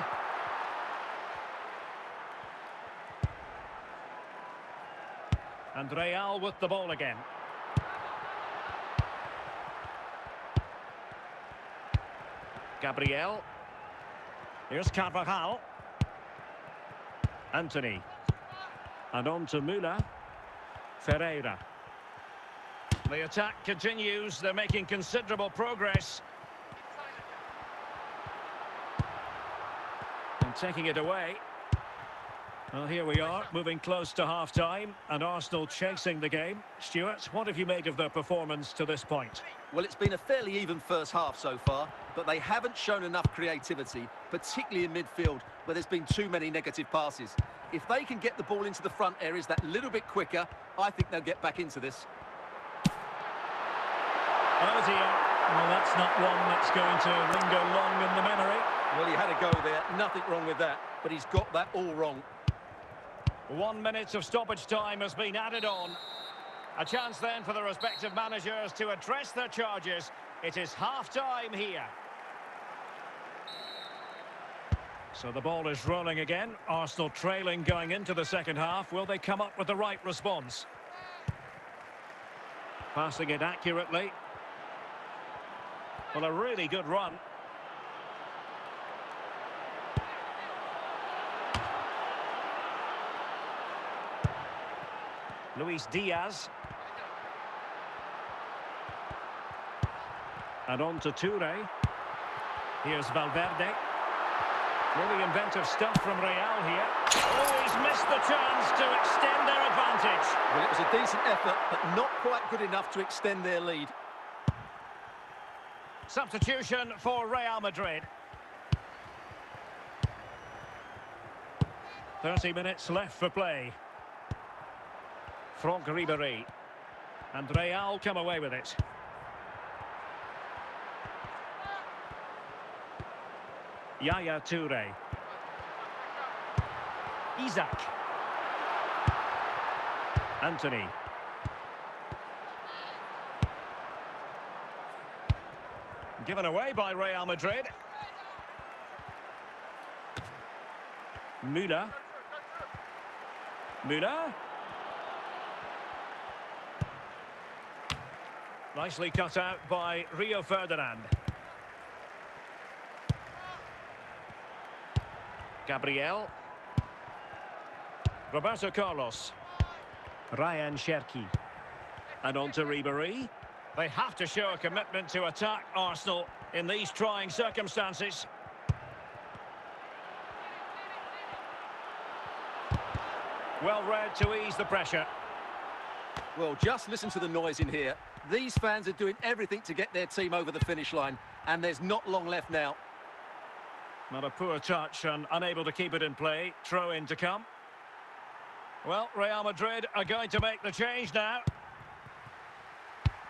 S2: And Real with the ball again. Gabriel. Here's Carvajal. Anthony. And on to Müller. Ferreira. The attack continues. They're making considerable progress. And taking it away. Well, here we are, moving close to half-time, and Arsenal chasing the game. Stuart, what have you made of their performance to this point?
S3: Well, it's been a fairly even first half so far, but they haven't shown enough creativity, particularly in midfield, where there's been too many negative passes. If they can get the ball into the front areas that little bit quicker, I think they'll get back into this.
S2: Oh dear, well that's not one that's going to linger long in the memory.
S3: Well, he had a go there, nothing wrong with that, but he's got that all wrong.
S2: 1 minute of stoppage time has been added on. A chance then for the respective managers to address their charges. It is half-time here. So the ball is rolling again. Arsenal trailing going into the second half. Will they come up with the right response? Passing it accurately. Well, a really good run. Luis Diaz. And on to Toure. Here's Valverde. Really inventive stuff from Real here. Oh, he's missed the chance to extend their advantage.
S3: Well, it was a decent effort, but not quite good enough to extend their lead.
S2: Substitution for Real Madrid. 30 minutes left for play. Franck Ribéry. And Real come away with it. Yaya Toure. Isaac. Anthony. Given away by Real Madrid. Müller. Müller. Nicely cut out by Rio Ferdinand. Gabriel. Roberto Carlos. Ryan Cherki. And on to Ribéry. They have to show a commitment to attack Arsenal in these trying circumstances. Well read to ease the pressure.
S3: Well, just listen to the noise in here. These fans are doing everything to get their team over the finish line, and there's not long left now.
S2: Not a poor touch and unable to keep it in play. Throw in to come. Well, Real Madrid are going to make the change now.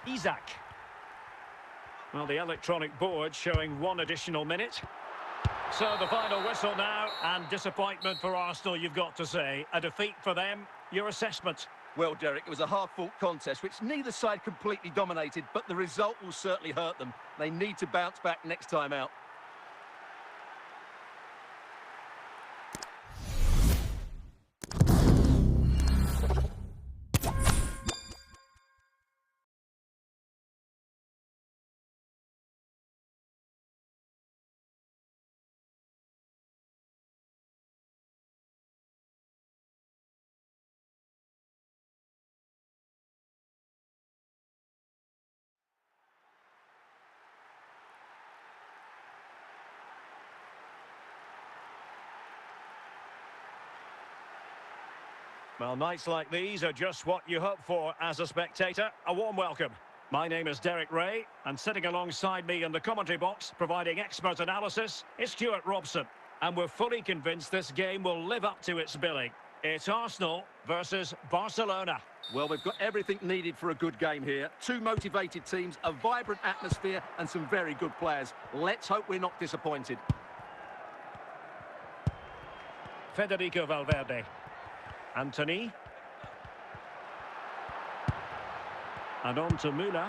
S2: Isaac. Well, the electronic board showing 1 additional minute. So the final whistle now, and disappointment for Arsenal, you've got to say. A defeat for them. Your assessment?
S3: Well, Derek, it was a hard-fought contest, which neither side completely dominated, but the result will certainly hurt them. They need to bounce back next time out.
S2: Well, nights like these are just what you hope for as a spectator. A warm welcome. My name is Derek Ray, and sitting alongside me in the commentary box, providing expert analysis, is Stuart Robson. And we're fully convinced this game will live up to its billing. It's Arsenal versus Barcelona.
S3: Well, we've got everything needed for a good game here. 2 motivated teams, a vibrant atmosphere, and some very good players. Let's hope we're not disappointed.
S2: Federico Valverde. Anthony. And on to Müller.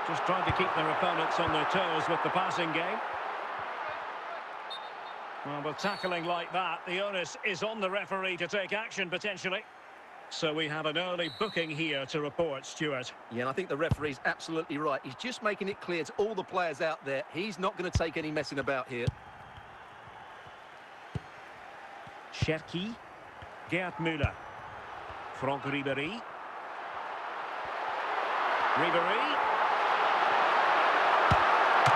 S2: Just trying to keep their opponents on their toes with the passing game. Well, with tackling like that, the onus is on the referee to take action, potentially. So we have an early booking here to report, Stuart.
S3: Yeah, and I think the referee's absolutely right. He's just making it clear to all the players out there, he's not going to take any messing about here.
S2: Cherki. Gerd Müller. Franck Ribéry. Ribéry.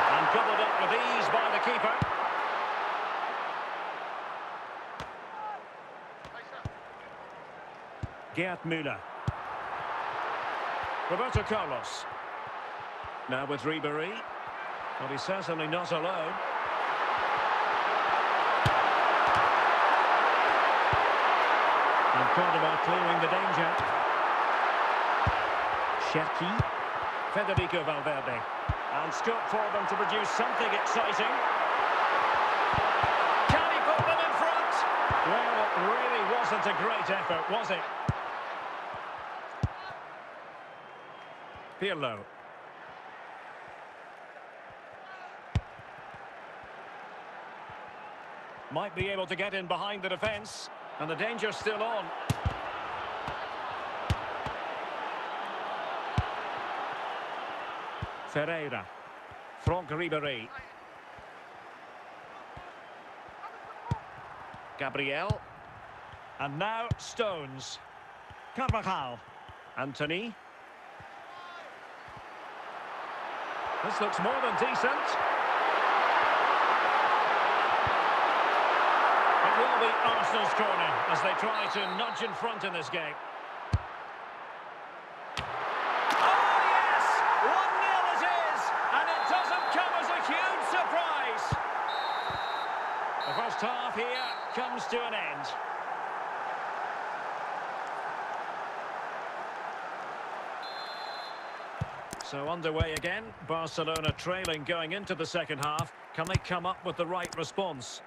S2: And gobbled up with ease by the keeper. Gerd Müller. Roberto Carlos. Now with Ribéry. Well, he's certainly not alone. And Cordoba clearing the danger. Cherki. Federico Valverde. And scope for them to produce something exciting. Can he put them in front? Well, it really wasn't a great effort, was it? Pirlo. Might be able to get in behind the defence. And the danger's still on. Ferreira. Franck Ribéry. Gabriel. And now Stones. Carvajal. Anthony. This looks more than decent. It will be Arsenal's corner as they try to nudge in front in this game. Oh, yes! 1-0 it is, and it doesn't come as a huge surprise. The first half here comes to an end. So underway again, Barcelona trailing going into the second half. Can they come up with the right response?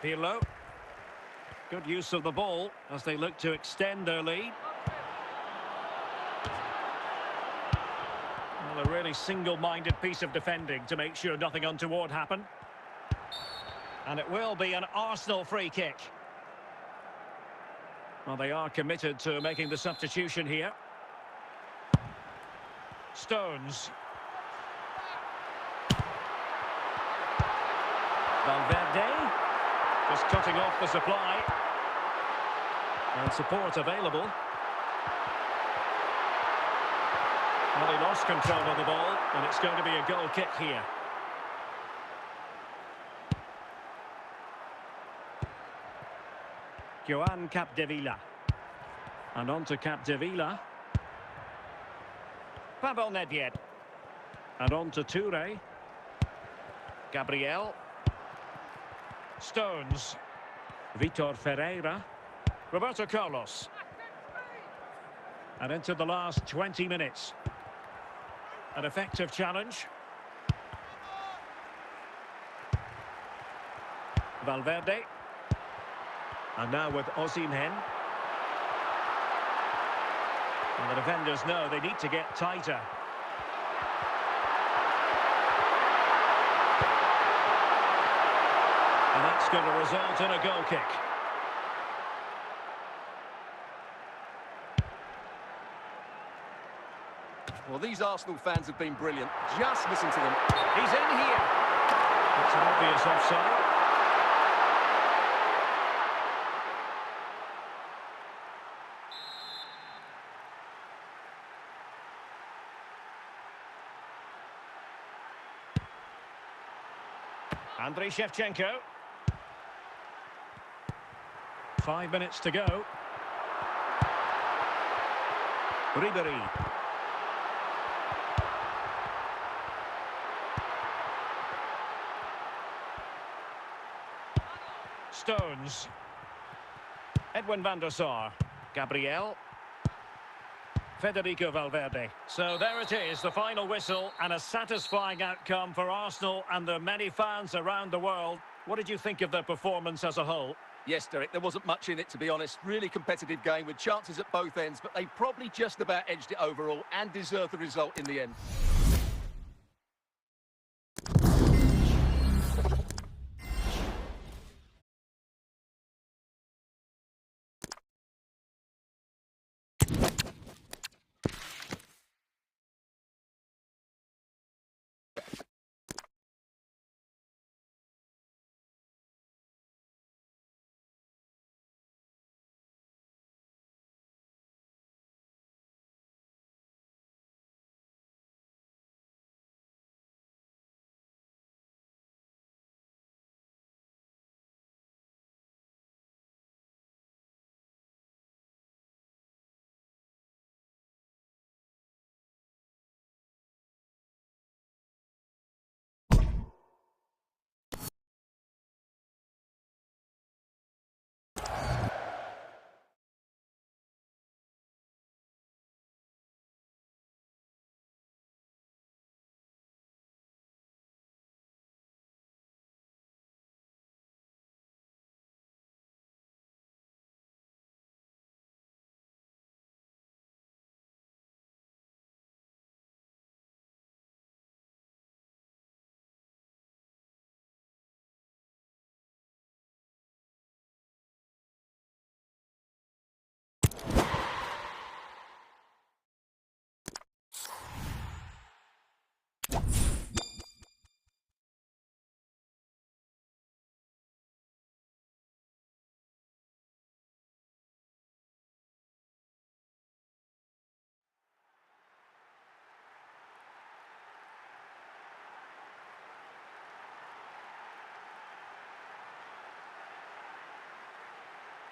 S2: Pirlo. Good use of the ball as they look to extend their lead. Well, a really single-minded piece of defending to make sure nothing untoward happened. And it will be an Arsenal free kick. Well, they are committed to making the substitution here. Stones. Valverde. Just cutting off the supply. And support available. Well, he lost control of the ball, and it's going to be a goal kick here. Joan Capdevila. And on to Capdevila. Pavel Nedved. And on to Toure. Gabriel. Stones. Vitor Ferreira. Roberto Carlos. And into the last 20 minutes. An effective challenge. Valverde. And now with Osimhen. And the defenders know they need to get tighter. And that's going to result in a goal kick.
S3: Well, these Arsenal fans have been brilliant. Just listen to them.
S2: He's in here. It's an obvious offside. Andriy Shevchenko. 5 minutes to go. Ribéry. Stones. Edwin van der Sar. Gabriel. Federico Valverde. So there it is, the final whistle, and a satisfying outcome for Arsenal and the many fans around the world. What did you think of their performance as a whole?
S3: Yes, Derek, there wasn't much in it, to be honest. Really competitive game with chances at both ends, but they probably just about edged it overall and deserved the result in the end.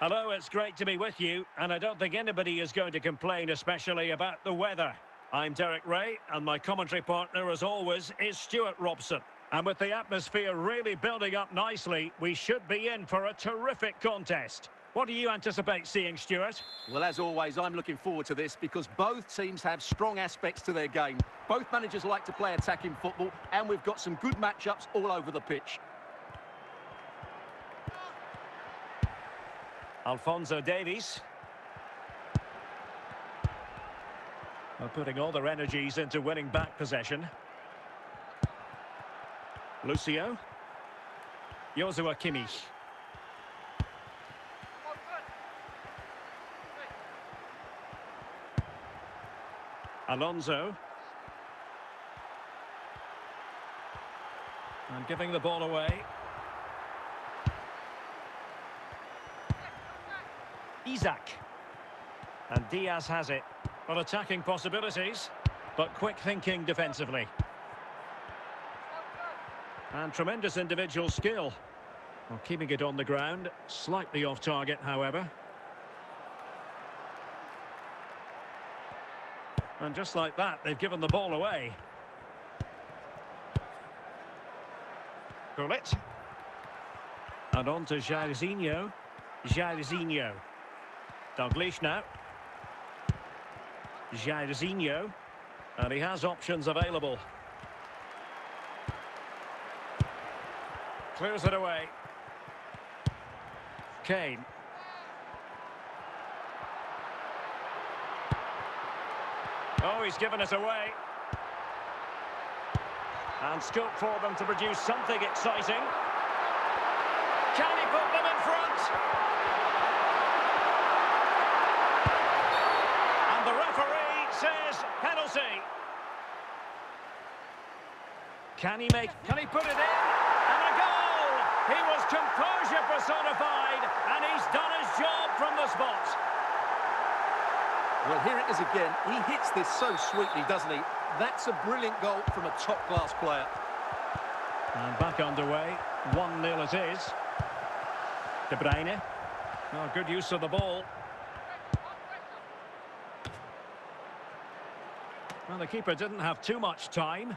S2: Hello, it's great to be with you, and I don't think anybody is going to complain, especially about the weather. I'm Derek Ray, and my commentary partner, as always, is Stuart Robson. And with the atmosphere really building up nicely, we should be in for a terrific contest. What do you anticipate seeing, Stuart?
S3: Well, as always, I'm looking forward to this because both teams have strong aspects to their game. Both managers like to play attacking football, and we've got some good matchups all over the pitch.
S2: Alphonso Davies. Well, putting all their energies into winning back possession. Lucio. Joshua Kimmich. Alonso. And giving the ball away. Isaac. And Diaz has it. Well, attacking possibilities, but quick thinking defensively. And tremendous individual skill. Well, keeping it on the ground, slightly off target, however. And just like that, they've given the ball away. Gullit. And on to Jairzinho. Jairzinho. Dalglish now. Jairzinho. And he has options available. Clears it away. Kane. Oh, he's given it away. And scope for them to produce something exciting. Can he put them in front? And the referee says penalty. Can he put it in? And a goal! He was composure personified, and he's done his job from the spot.
S3: Well, here it is again. He hits this so sweetly, doesn't he? That's a brilliant goal from a top-class player.
S2: And back underway. 1-0 it is. De Bruyne. Oh, good use of the ball. Well, the keeper didn't have too much time.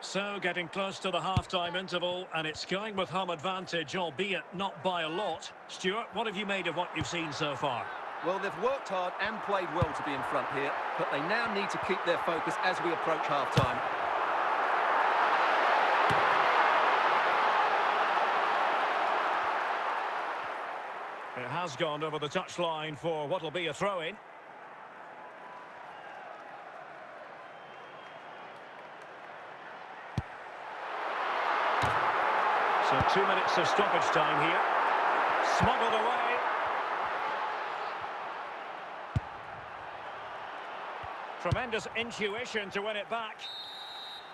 S2: So, getting close to the half-time interval, and it's going with home advantage, albeit not by a lot. Stuart, what have you made of what you've seen so far?
S3: Well, they've worked hard and played well to be in front here, but they now need to keep their focus as we approach half-time.
S2: It has gone over the touchline for what will be a throw-in. So 2 minutes of stoppage time here. Smuggled away. Tremendous intuition to win it back.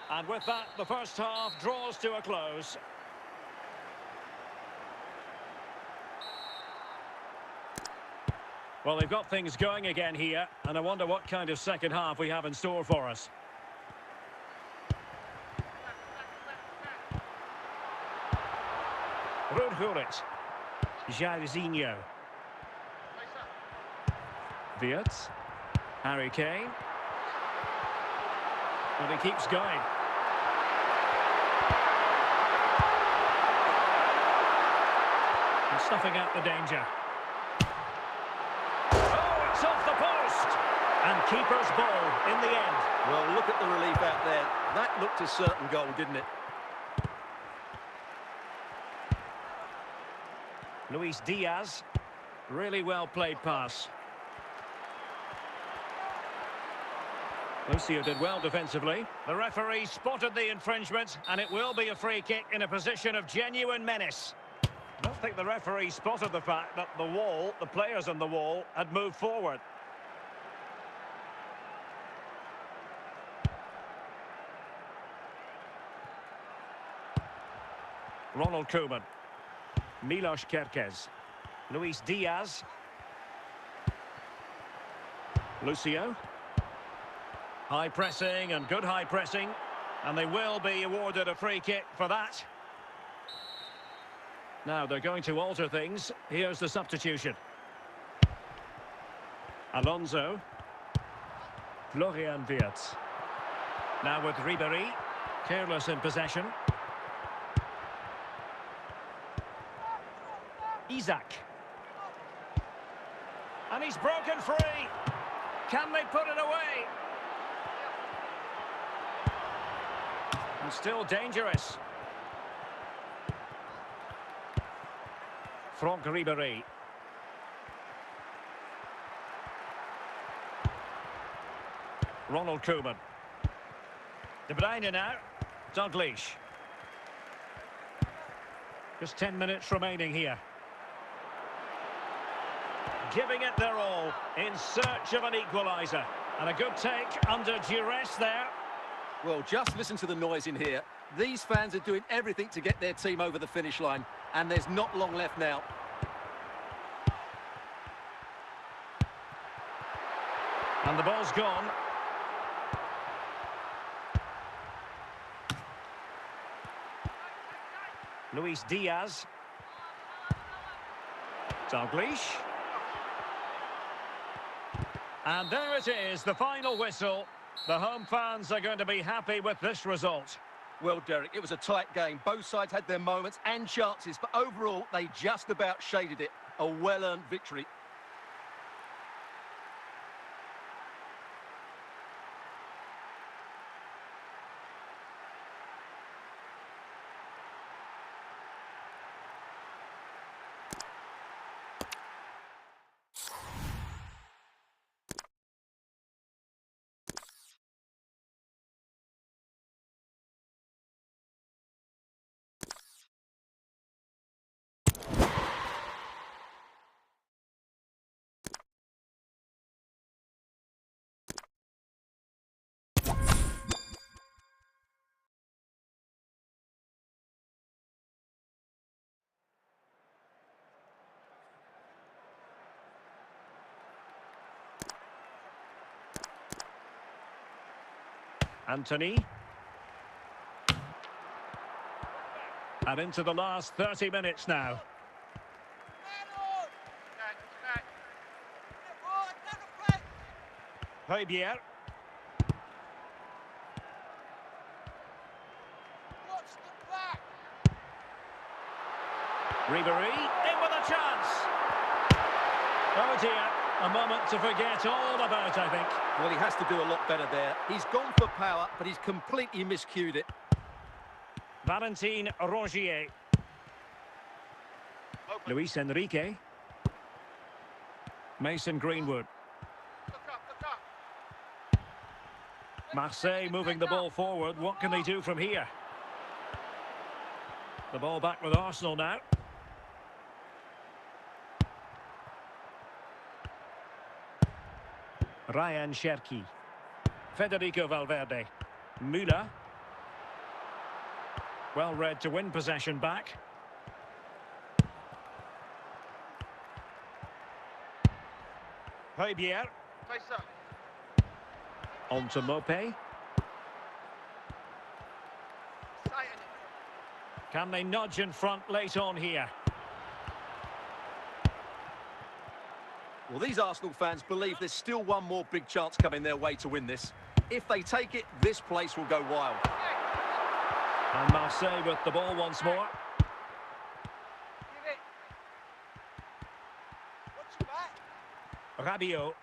S2: And with that, the first half draws to a close. Well, they've got things going again here, and I wonder what kind of second half we have in store for us. Gullit. Jairzinho. Wirtz. Harry Kane. And he keeps going. And snuffing out the danger. Oh, it's off the post! And keeper's ball in the end.
S3: Well, look at the relief out there. That looked a certain goal, didn't it?
S2: Luis Diaz. Really well played pass. Lucio did well defensively. The referee spotted the infringement, and it will be a free kick in a position of genuine menace. I don't think the referee spotted the fact that the players on the wall, had moved forward. Ronald Koeman. Milos Kerkez. Luis Diaz. Lucio. High pressing and good high pressing. And they will be awarded a free kick for that. Now they're going to alter things. Here's the substitution. Alonso. Florian Wirtz. Now with Ribéry. Careless in possession. Isaac. And he's broken free. Can they put it away? And still dangerous. Franck Ribéry. Ronald Koeman. De Bruyne now. Dalglish. Just 10 minutes remaining here. Giving it their all in search of an equaliser. And a good take under duress there.
S3: Well, just listen to the noise in here. These fans are doing everything to get their team over the finish line, and there's not long left now.
S2: And the ball's gone. Luis Diaz. Dalglish. And there it is, the final whistle. The home fans are going to be happy with this result.
S3: Well, Derek, it was a tight game. Both sides had their moments and chances, but overall, they just about shaded it. A well-earned victory.
S2: Anthony. And into the last 30 minutes now. Højbjerg. Ribéry in with a chance. Oh dear, a moment to forget all about, I think.
S3: Well, he has to do a lot better there. He's gone for power, but he's completely miscued it.
S2: Valentin Rongier. Luis Enrique. Mason Greenwood. Marseille moving the ball forward. What can they do from here? The ball back with Arsenal now. Ryan Cherki. Federico Valverde. Müller. Well read to win possession back. Højbjerg. On to Mopé. Can they nudge in front late on here?
S3: Well, these Arsenal fans believe there's still one more big chance coming their way to win this. If they take it, this place will go wild.
S2: And Marseille with the ball once more. Rabiot.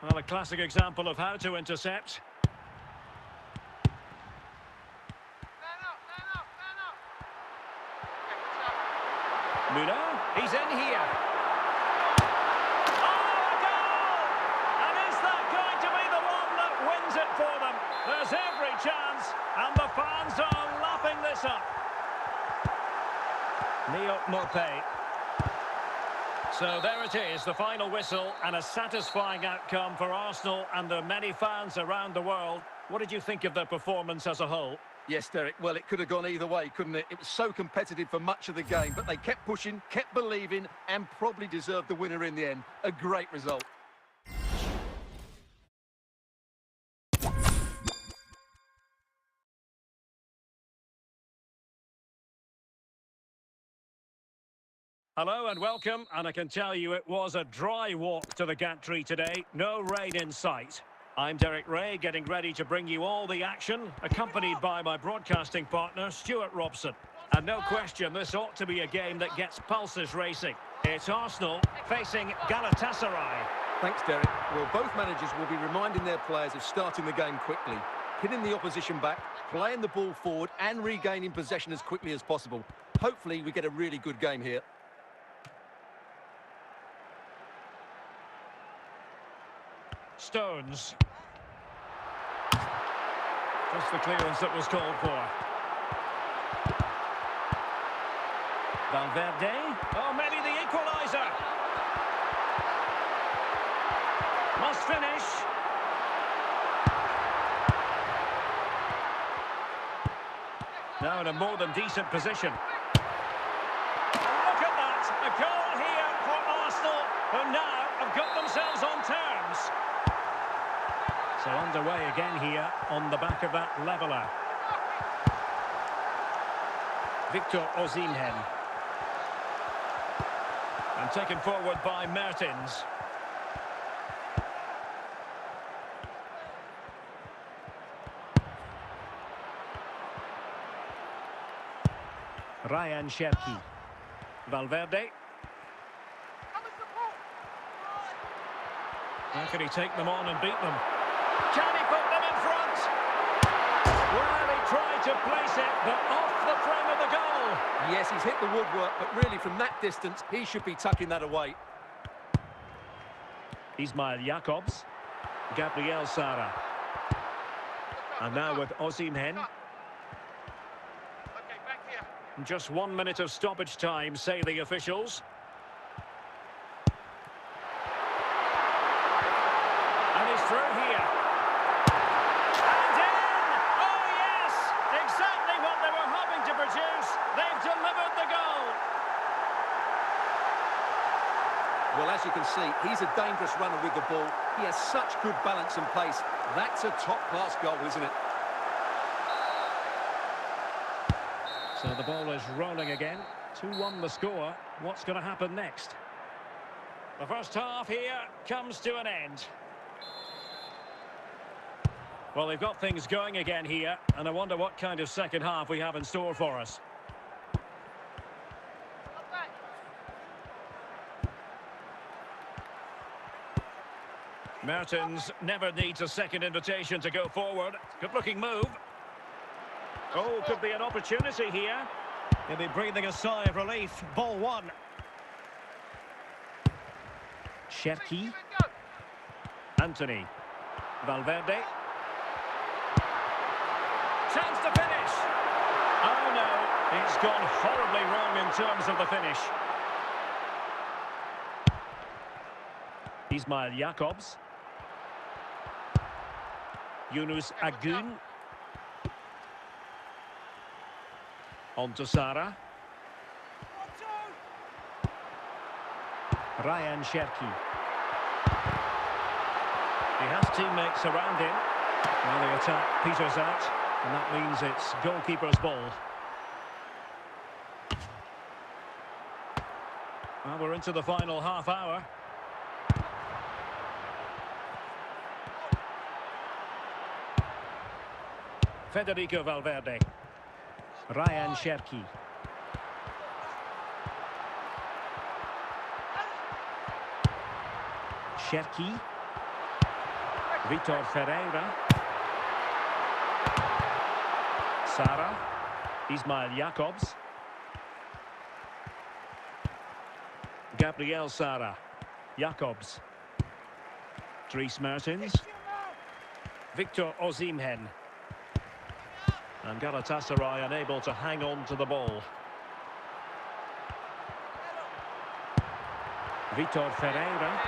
S2: Well, a classic example of how to intercept. Müller, he's in here. Oh, a goal! And is that going to be the one that wins it for them? There's every chance, and the fans are lapping this up. Neo Mopé. So there it is, the final whistle, and a satisfying outcome for Arsenal and the many fans around the world. What did you think of their performance as a whole?
S3: Yes, Derek, well, it could have gone either way, couldn't it? It was so competitive for much of the game, but they kept pushing, kept believing, and probably deserved the winner in the end. A great result.
S2: Hello and welcome, and I can tell you it was a dry walk to the gantry today. No rain in sight. I'm Derek Ray, getting ready to bring you all the action, accompanied by my broadcasting partner, Stuart Robson. And no question, this ought to be a game that gets pulses racing. It's Arsenal facing Galatasaray.
S3: Thanks, Derek. Well, both managers will be reminding their players of starting the game quickly, hitting the opposition back, playing the ball forward and regaining possession as quickly as possible. Hopefully we get a really good game here.
S2: Stones. Just the clearance that was called for. Valverde. Oh, maybe the equaliser. Must finish. Now in a more than decent position. Look at that. A goal here for Arsenal, who now have got themselves on terms. So underway again here on the back of that leveller. Victor Osimhen. And taken forward by Mertens. Ryan Cherki. Valverde. How can he take them on and beat them? Can he put them in front? Well, he tried to place it, but off the frame of the goal.
S3: Yes, he's hit the woodwork, but really from that distance, he should be tucking that away.
S2: Ismail Jakobs. Gabriel Sara. And now with Osimhen.
S4: Okay, back here.
S2: Just 1 minute of stoppage time, say the officials. And he's through here. And in! Oh, yes! Exactly what they were hoping to produce. They've delivered the goal.
S3: Well, as you can see, he's a dangerous runner with the ball. He has such good balance and pace. That's a top-class goal, isn't it?
S2: So the ball is rolling again. 2-1 the score. What's going to happen next? The first half here comes to an end. Well, they've got things going again here, and I wonder what kind of second half we have in store for us. Mertens never needs a second invitation to go forward. Good-looking move. Oh, could be an opportunity here. He'll be breathing a sigh of relief. Ball one. Cherki. Anthony. Valverde. Chance to finish. Oh, no. It's gone horribly wrong in terms of the finish. Ismail Jakobs. Yunus Agun. On to Sara. Ryan Cherki. He has teammates around him. Well, the attack peters out, and that means it's goalkeeper's ball. Well, we're into the final half hour. Federico Valverde. Ryan Cherki. Cherki. Vitor Ferreira. Sara. Ismail Jakobs. Gabriel Sara. Jakobs. Dries Mertens. Victor Osimhen. And Galatasaray unable to hang on to the ball. Vitor Ferreira.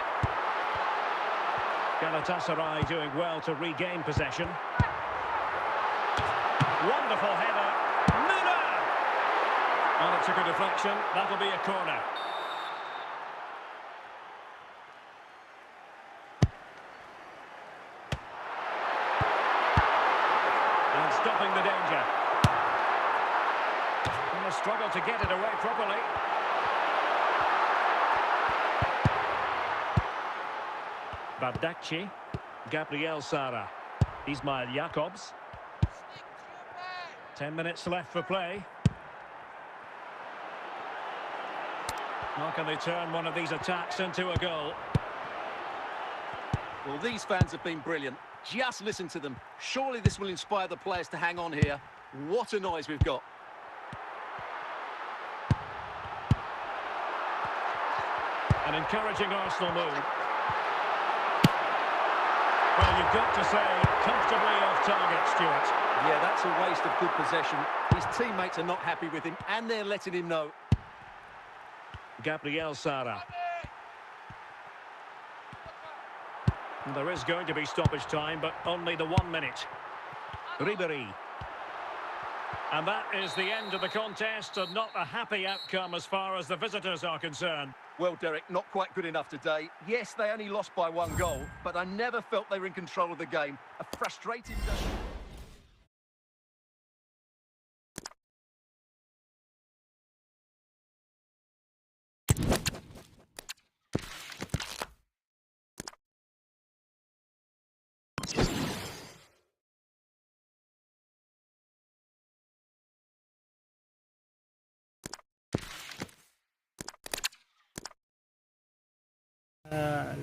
S2: Galatasaray doing well to regain possession. Wonderful header. Müller! And it took a deflection. That'll be a corner. And stopping the danger. And a struggle to get it away properly. Bardacci. Gabriel Sara. Ismail Jakobs. 10 minutes left for play. How can they turn one of these attacks into a goal?
S3: Well, these fans have been brilliant. Just listen to them. Surely this will inspire the players to hang on here. What a noise we've got.
S2: An encouraging Arsenal move. Well, you've got to say, comfortably off target, Stuart.
S3: Yeah, that's a waste of good possession. His teammates are not happy with him, and they're letting him know.
S2: Gabriel Sara. There is going to be stoppage time, but only the 1 minute. Ribéry. And that is the end of the contest, and not a happy outcome as far as the visitors are concerned.
S3: Well, Derek, not quite good enough today. Yes, they only lost by 1 goal, but I never felt they were in control of the game. A frustrating day.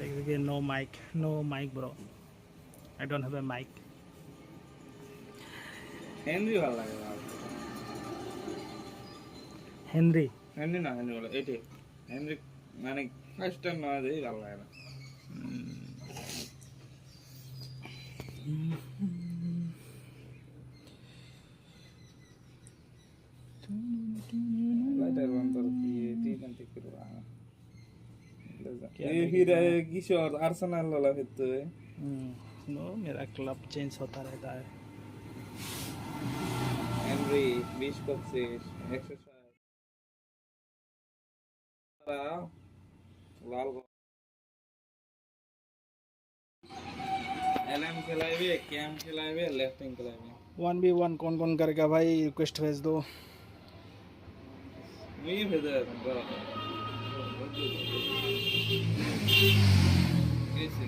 S5: Like again, no mic, bro. I don't have a mic.
S6: Henry ভালো লাগে না
S5: Henry.
S6: Henry না Henry বলে এটি Henry মানে first time না দেই ভালো লাগে না লাইটার বন্ধ কি টি কান্তি করবা ये फिर किशोर आर्सेनल वाला फिर तो
S5: No, मेरा क्लब चेंज होता रहता है.
S6: हेनरी 20-25 एक्सरसाइज लाल एलएम खिलाएंगे कैम खिलाएंगे लेफ्टिंग खिलाएंगे
S5: 1v1 कौन करेगा भाई? रिक्वेस्ट भेज दो.
S6: मुझे भेज दे कैसे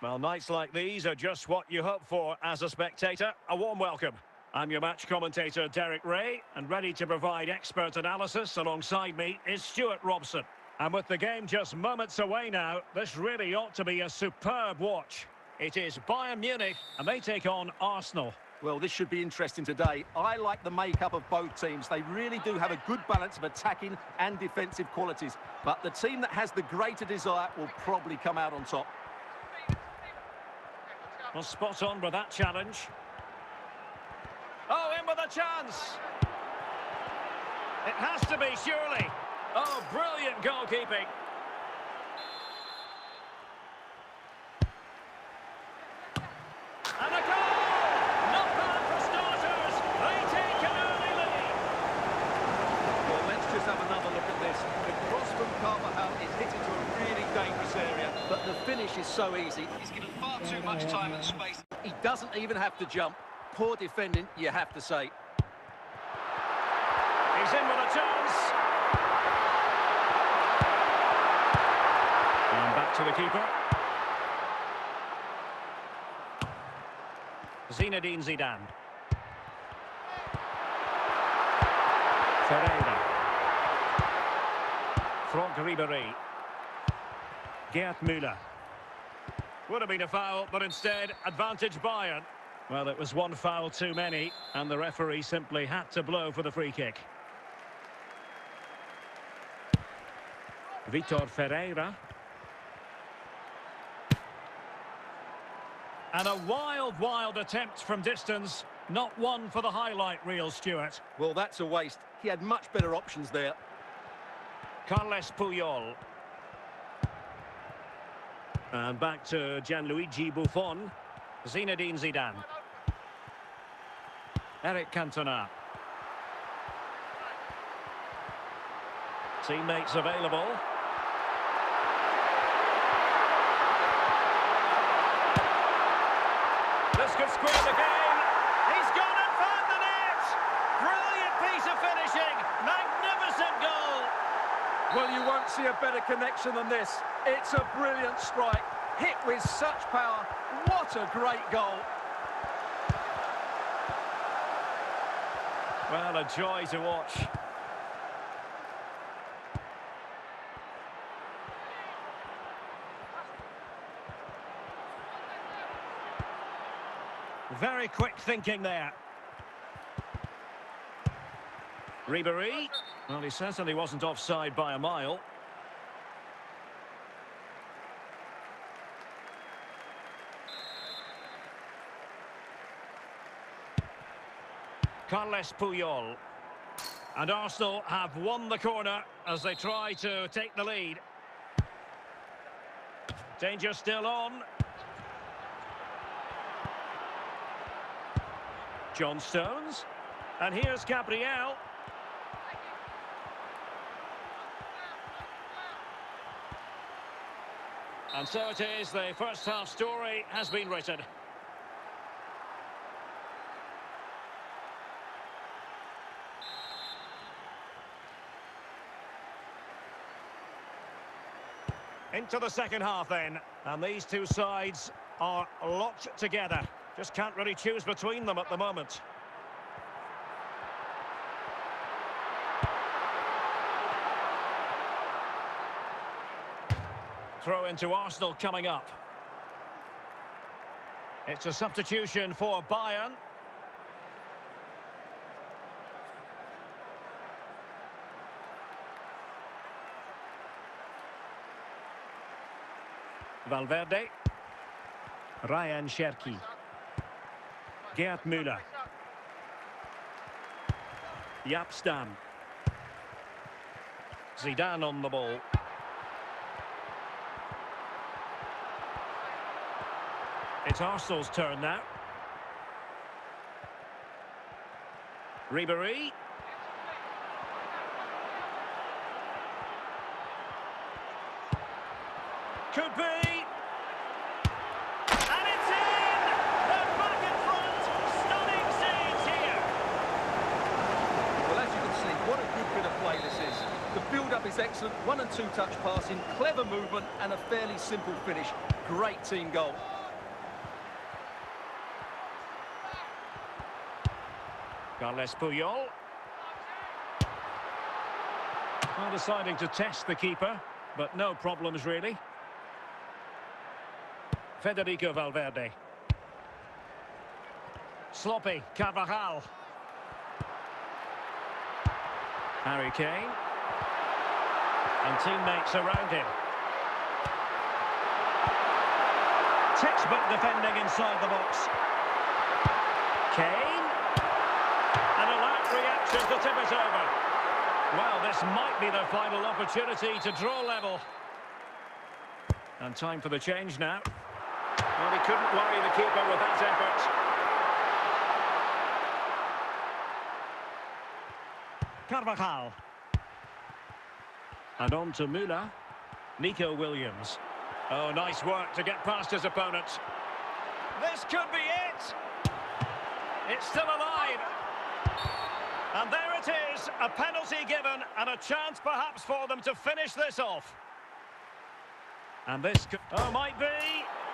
S2: Well, nights like these are just what you hope for as a spectator. A warm welcome. I'm your match commentator, Derek Ray, and ready to provide expert analysis alongside me is Stuart Robson. And with the game just moments away now, this really ought to be a superb watch. It is Bayern Munich, and they take on Arsenal.
S3: Well, this should be interesting today. I like the makeup of both teams. They really do have a good balance of attacking and defensive qualities. But the team that has the greater desire will probably come out on top.
S2: Well, spot on with that challenge. Oh, in with a chance. It has to be, surely. Oh, brilliant goalkeeping. And a goal! Not bad for starters. They take an early lead.
S3: Well, let's just have another look at this. The cross from Carvajal is hit into a really dangerous area, but the finish is so easy. He's given far too much time and space. He doesn't even have to jump. Poor defending, you have to say.
S2: He's in with a chance. And back to the keeper. Zinedine Zidane. Ferreira. Franck Ribéry. Gerd Müller. Would have been a foul, but instead, advantage Bayern. Well, it was one foul too many, and the referee simply had to blow for the free kick. Vitor Ferreira. And a wild attempt from distance. Not one for the highlight reel, Stuart.
S3: Well, that's a waste. He had much better options there.
S2: Carles Puyol. And back to Gianluigi Buffon. Zinedine Zidane. Eric Cantona. Teammates available. could square the game. He's gone and found the net. Brilliant piece of finishing. Magnificent goal.
S3: Well, you won't see a better connection than this. It's a brilliant strike. Hit with such power. What a great goal.
S2: Well, a joy to watch. Very quick thinking there. Ribéry. Well, he certainly wasn't offside by a mile. Carles Puyol. And Arsenal have won the corner as they try to take the lead. Danger still on. John Stones. And here's Gabriel. And so it is, the first half story has been written. Into the second half then, and these two sides are locked together. Just can't really choose between them at the moment. Throw into Arsenal coming up. It's a substitution for Bayern. Valverde. Ryan Cherki. Gerd Müller. Jaap Stam. Zidane on the ball. It's Arsenal's turn now. Ribéry. Could be. And it's in! They're back in front. Stunning scenes here.
S3: Well, as you can see, what a good bit of play this is. The build-up is excellent. 1- and 2-touch passing, clever movement, and a fairly simple finish. Great team goal.
S2: Carles Puyol. Well, deciding to test the keeper, but no problems really. Federico Valverde. Sloppy, Carvajal. Harry Kane. And teammates around him. Textbook defending inside the box. Kane. An alert reaction to tip it over. Well, this might be their final opportunity to draw level. And time for the change now. Well, he couldn't worry the keeper with that effort. Carvajal. And on to Müller. Nico Williams. Oh, nice work to get past his opponent. This could be it. It's still alive. And there it is, a penalty given and a chance perhaps for them to finish this off. And this could... Oh, might be.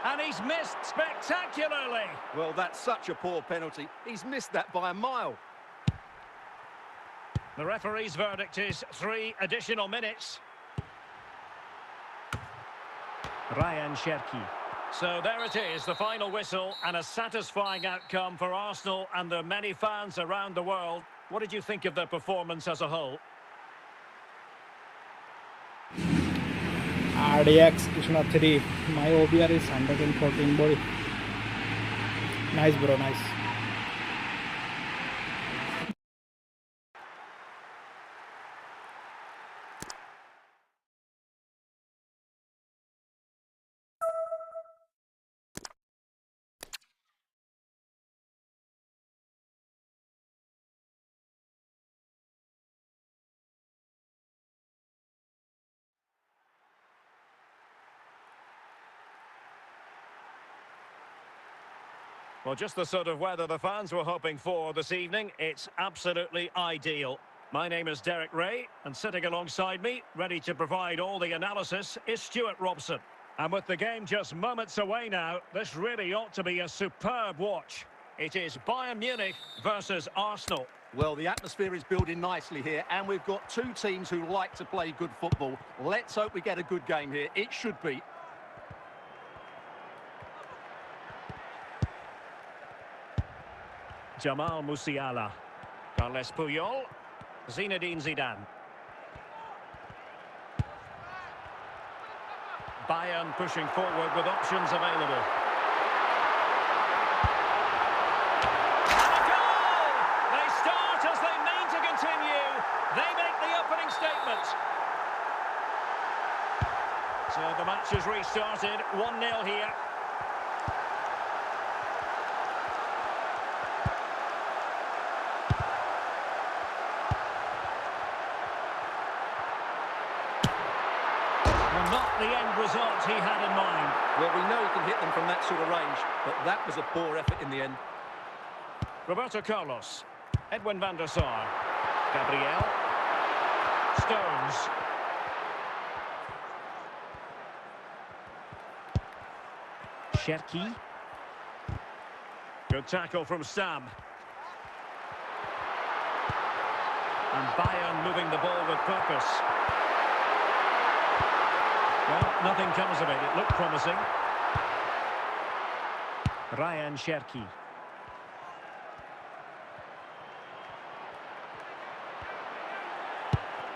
S2: And he's missed spectacularly.
S3: Well, that's such a poor penalty. He's missed that by a mile.
S2: The referee's verdict is 3 additional minutes. Ryan Cherki. So there it is, the final whistle, and a satisfying outcome for Arsenal and their many fans around the world. What did you think of their performance as a whole?
S5: RDX Krishna 3. My OBR is 114 body. Nice bro, nice.
S2: Well, just the sort of weather the fans were hoping for this evening. It's absolutely ideal. My name is Derek Ray, and sitting alongside me, ready to provide all the analysis, is Stuart Robson. And with the game just moments away now, this really ought to be a superb watch. It is Bayern Munich versus Arsenal.
S3: Well, the atmosphere is building nicely here, and we've got two teams who like to play good football. Let's hope we get a good game here. It should be.
S2: Jamal Musiala. Carles Puyol. Zinedine Zidane. Bayern pushing forward with options available. And a goal! They start as they mean to continue. They make the opening statement. So the match has restarted. 1-0 here. Not the end result he had in mind.
S3: Well, we know he can hit them from that sort of range, but that was a poor effort in the end.
S2: Roberto Carlos. Edwin van der Sar. Gabriel. Stones. Cherki. Good tackle from Sam. And Bayern moving the ball with purpose. Well, nothing comes of it. It looked promising. Ryan Cherki.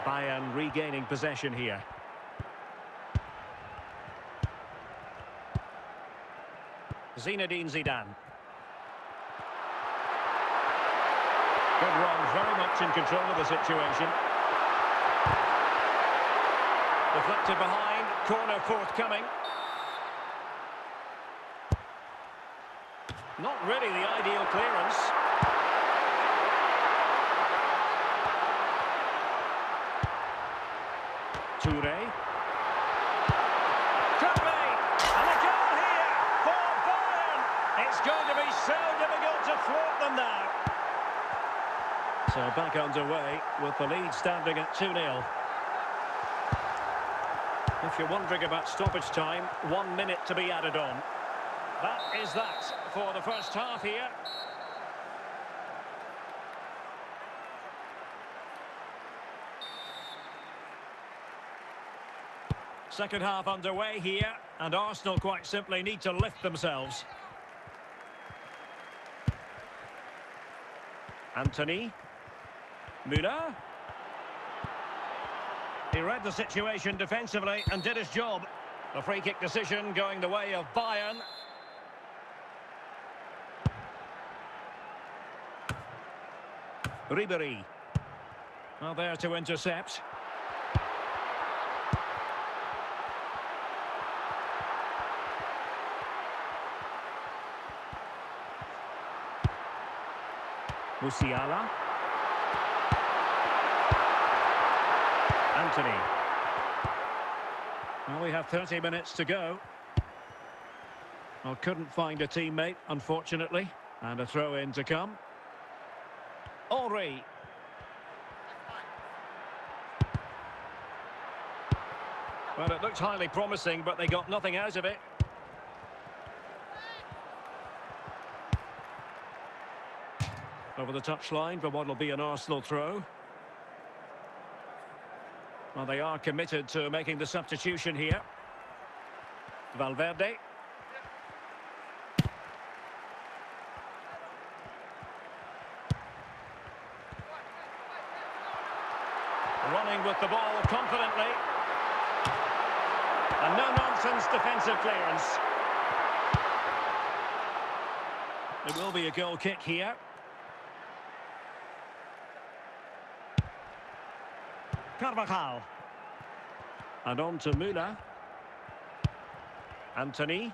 S2: Bayern regaining possession here. Zinedine Zidane. Good run, very much in control of the situation. Deflected behind, corner forthcoming. Not really the ideal clearance. Touré. Could be! And a goal here for Bayern! It's going to be so difficult to thwart them now. So back underway with the lead standing at 2-0. If you're wondering about stoppage time, 1 minute to be added on. That is that for the first half here. Second half underway here, and Arsenal quite simply need to lift themselves. Anthony. Müller. He read the situation defensively and did his job. The free kick decision going the way of Bayern. Ribéry. Well, there to intercept. Musiala. Anthony. Well, we have 30 minutes to go. Well, couldn't find a teammate, unfortunately. And a throw-in to come. Henry. Well, it looked highly promising, but they got nothing out of it. Over the touchline for what will be an Arsenal throw. Well, they are committed to making the substitution here. Valverde. Running with the ball confidently. And no-nonsense defensive clearance. It will be a goal kick here. Carvajal. And on to Müller. Anthony.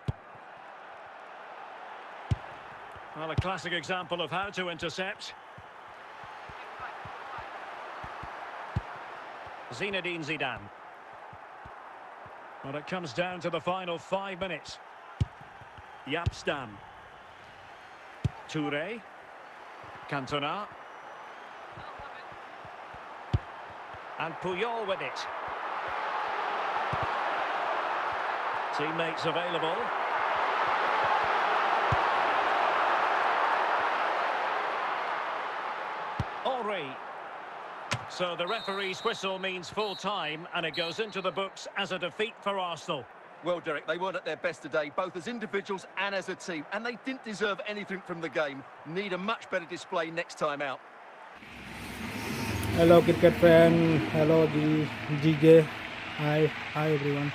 S2: Well, a classic example of how to intercept. Zinedine Zidane. Well, it comes down to the final 5 minutes. Yapstam. Toure. Cantona. And Puyol with it. Teammates available. Henry. So the referee's whistle means full time, and it goes into the books as a defeat for Arsenal.
S3: Well, Derek, they weren't at their best today, both as individuals and as a team, and they didn't deserve anything from the game. Need a much better display next time out.
S5: Hello cricket fan, hello GJ, hi everyone.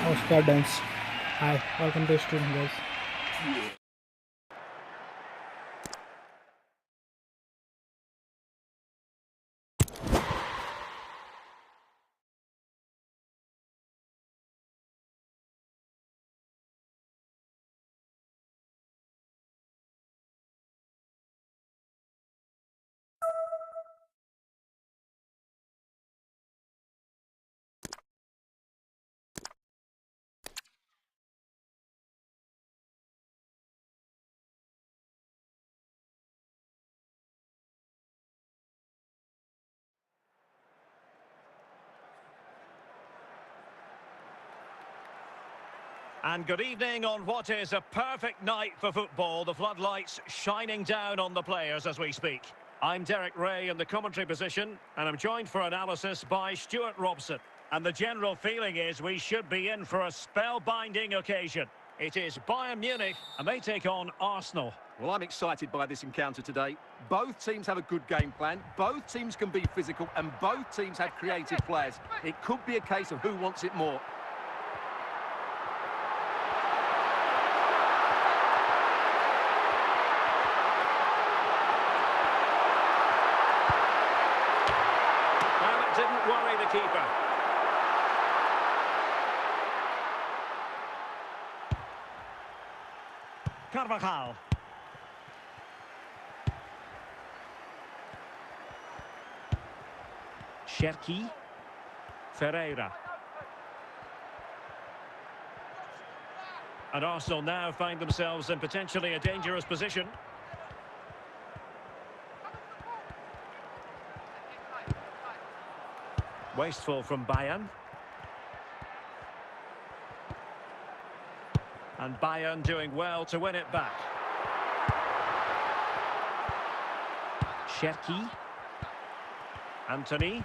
S5: Oscar Dance, hi, welcome to the stream guys.
S2: And good evening on what is a perfect night for football. The floodlights shining down on the players as we speak. I'm Derek Ray in the commentary position, and I'm joined for analysis by Stuart Robson. And the general feeling is we should be in for a spellbinding occasion. It is Bayern Munich, and they take on Arsenal.
S3: Well, I'm excited by this encounter today. Both teams have a good game plan, both teams can be physical, and both teams have creative players. It could be a case of who wants it more.
S2: Didn't worry the keeper. Carvajal. Cherki. Ferreira. And Arsenal now find themselves in potentially a dangerous position. Wasteful from Bayern. And Bayern doing well to win it back. Cherki. Anthony.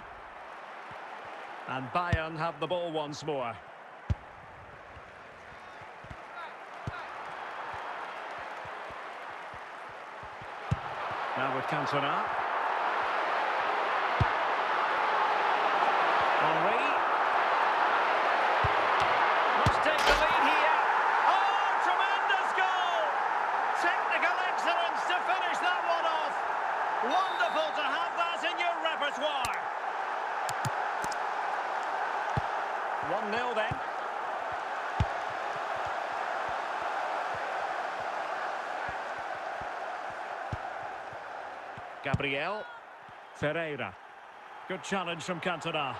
S2: And Bayern have the ball once more. Now with Cantona. Henry. Must take the lead here. Oh, tremendous goal! Technical excellence to finish that one off. Wonderful to have that in your repertoire. 1-0 then. Gabriel. Ferreira. Good challenge from Cantona.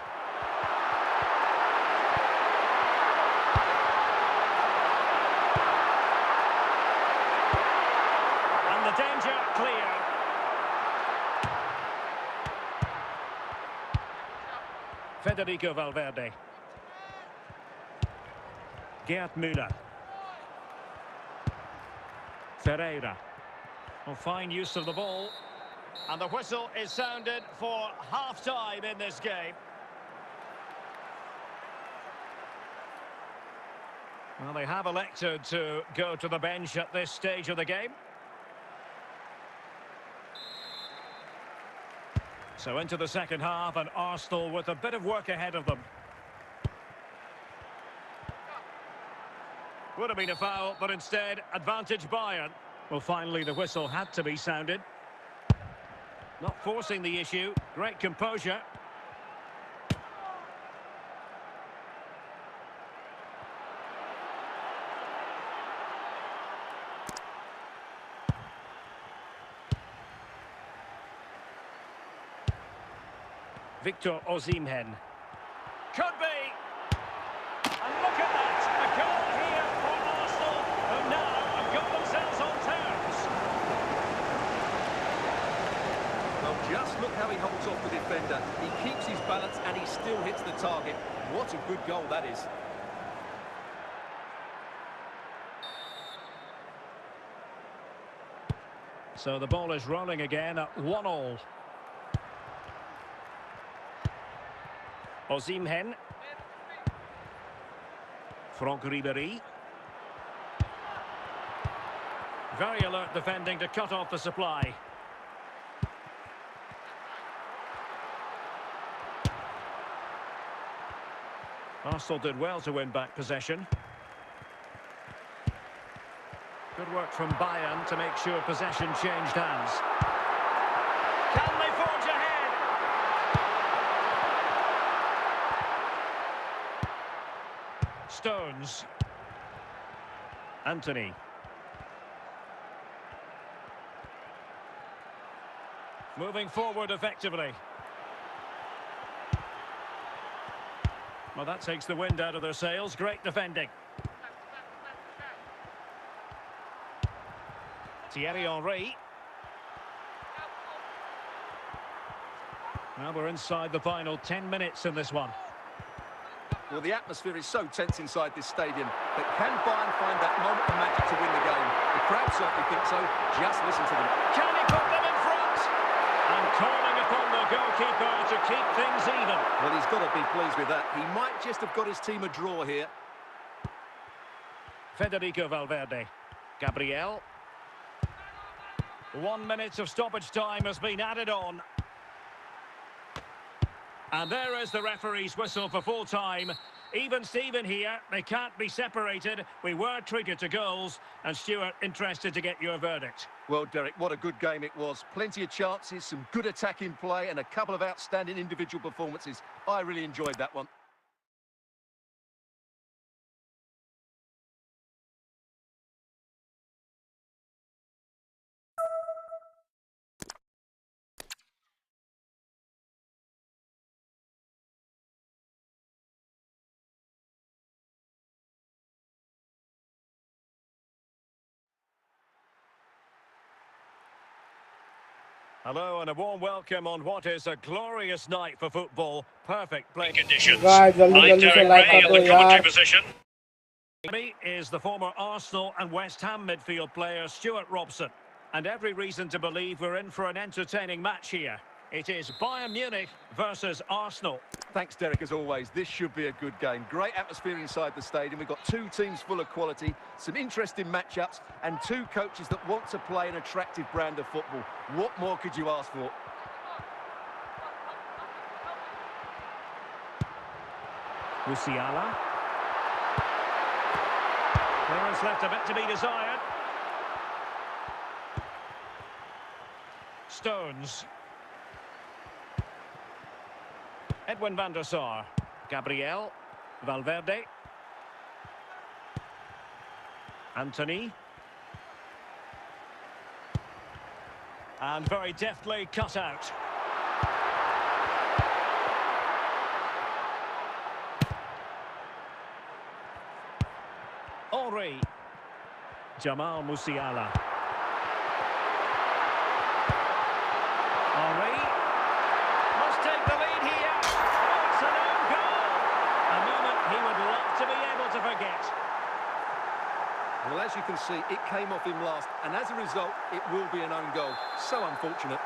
S2: And the danger clear. Federico Valverde. Gerd Müller. Ferreira. Well, fine use of the ball. And the whistle is sounded for half-time in this game. Well, they have elected to go to the bench at this stage of the game. So into the second half, and Arsenal with a bit of work ahead of them. Would have been a foul, but instead, advantage Bayern. Well, finally, the whistle had to be sounded. Not forcing the issue. Great composure. Victor Osimhen. Could be. And look at that. A goal here for Arsenal, who now have got themselves on terms.
S3: Well, just look how he holds off the defender. He keeps his balance and he still hits the target. What a good goal that is.
S2: So the ball is rolling again at 1-1. Osimhen. Franck Ribéry. Very alert defending to cut off the supply. Arsenal did well to win back possession. Good work from Bayern to make sure possession changed hands. Can they forge ahead? Stones. Anthony. Moving forward effectively. Well, that takes the wind out of their sails. Great defending. Thierry Henry. Now we're inside the final 10 minutes in this one.
S3: Well, the atmosphere is so tense inside this stadium, but can Bayern find that moment of magic to win the game? The crowd certainly think so. Just listen to them.
S2: Can he put them in front? And calling upon the goalkeeper to keep things even.
S3: Well, he's got to be pleased with that. He might just have got his team a draw here.
S2: Federico Valverde. Gabriel. 1 minute of stoppage time has been added on. And there is the referee's whistle for full time. Even Steven here, they can't be separated. We were treated to goals. And Stuart, interested to get your verdict.
S3: Well, Derek, what a good game it was. Plenty of chances, some good attacking play, and a couple of outstanding individual performances. I really enjoyed that one.
S2: Hello and a warm welcome on what is a glorious night for football. Perfect playing conditions.
S5: Guys, जल्दी जल्दी से like कर दो यार.
S2: Position. Is the former Arsenal and West Ham midfield player Stuart Robson. And every reason to believe we're in for an entertaining match here. It is Bayern Munich versus Arsenal.
S3: Thanks, Derek, as always. This should be a good game. Great atmosphere inside the stadium. We've got two teams full of quality, some interesting matchups, and two coaches that want to play an attractive brand of football. What more could you ask for?
S2: Musiala. Clearance left a bit to be desired. Stones. Edwin van der Sar. Gabriel. Valverde. Anthony. And very deftly cut out. Henry. Jamal Musiala. Henry. Must take the lead here. Oh, it's an own goal. A moment he would love to be able to forget.
S3: Well, as you can see, it came off him last, and as a result, it will be an own goal. So unfortunate.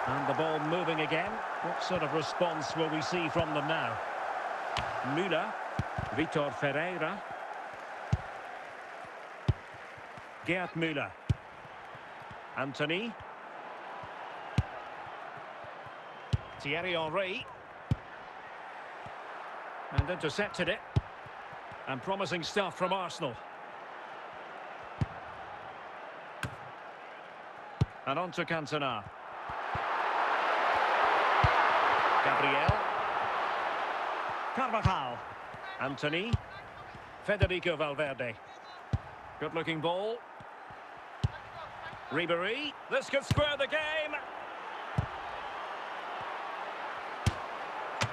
S2: And the ball moving again. What sort of response will we see from them now? Müller. Vitor Ferreira. Gerd Müller. Anthony. Thierry Henry. And intercepted it. And promising stuff from Arsenal. And on to Cantona. Gabriel. Carvajal. Anthony. Federico Valverde. Good-looking ball. Ribéry. This could square the game.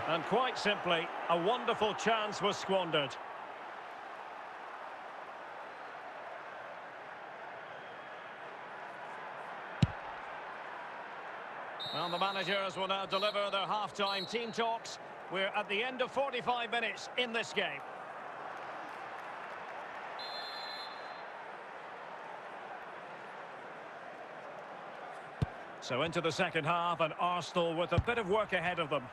S2: And quite simply, a wonderful chance was squandered. Well, the managers will now deliver their half-time team talks. We're at the end of 45 minutes in this game. So into the second half, and Arsenal with a bit of work ahead of them.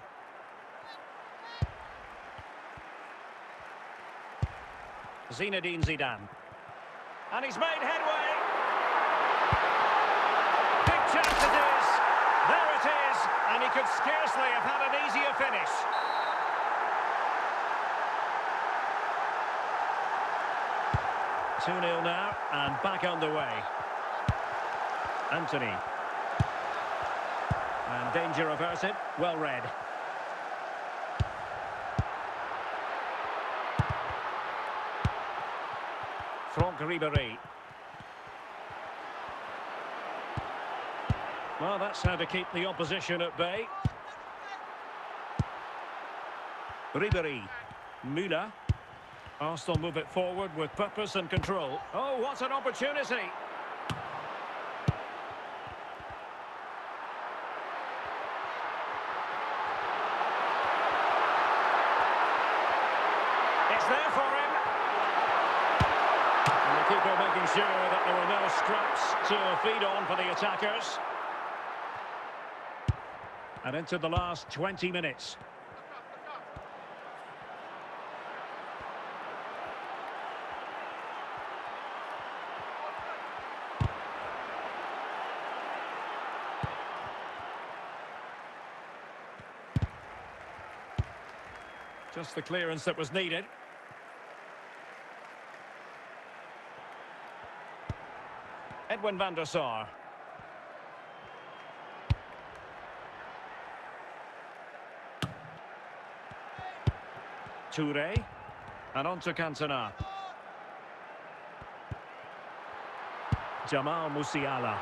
S2: Zinedine Zidane. And he's made headway. Big chance it is. There it is. And he could scarcely have had an easier finish. Two 0 now, and back underway. Anthony. And danger averted. Well read. Franck Ribéry. Well, that's how to keep the opposition at bay. Ribéry. Müller. Arsenal move it forward with purpose and control. Oh, what an opportunity! It's there for him. And the keeper making sure that there were no scraps to feed on for the attackers. And into the last 20 minutes. Just the clearance that was needed. Edwin van der Sar. Touré. And on to Cantona. Jamal Musiala.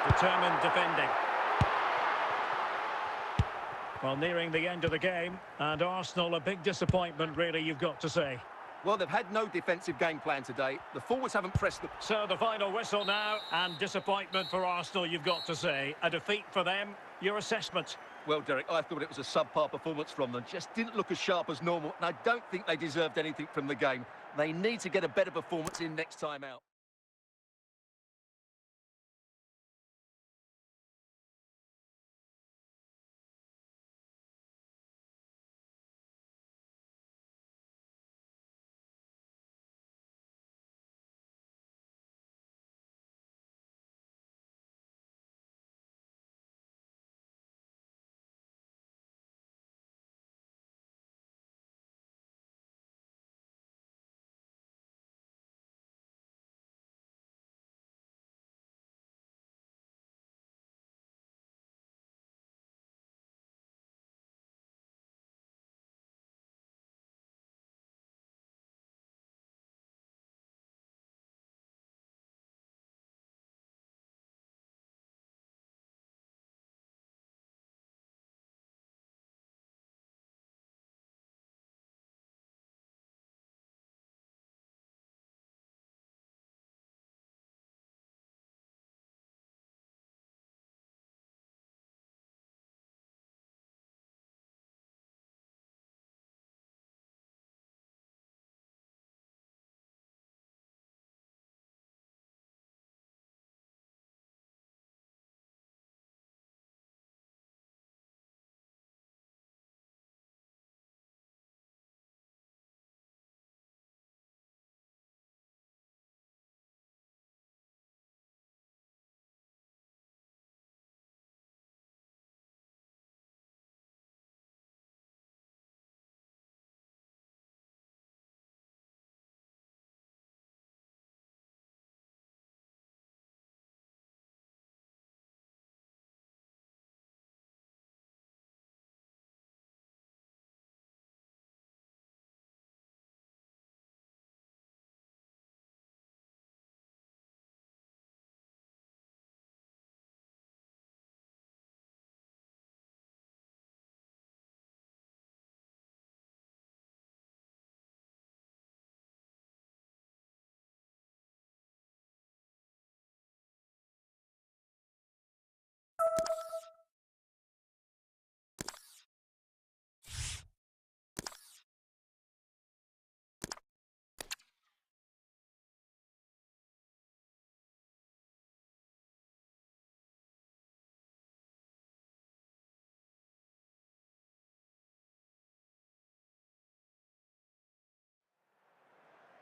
S2: Determined defending. Well, nearing the end of the game, and Arsenal a big disappointment, really, you've got to say.
S3: Well, they've had no defensive game plan today. The forwards haven't pressed them.
S2: So the final whistle now, and disappointment for Arsenal, you've got to say. A defeat for them. Your assessment?
S3: Well, Derek, I thought it was a subpar performance from them. Just didn't look as sharp as normal, and I don't think they deserved anything from the game. They need to get a better performance in next time out.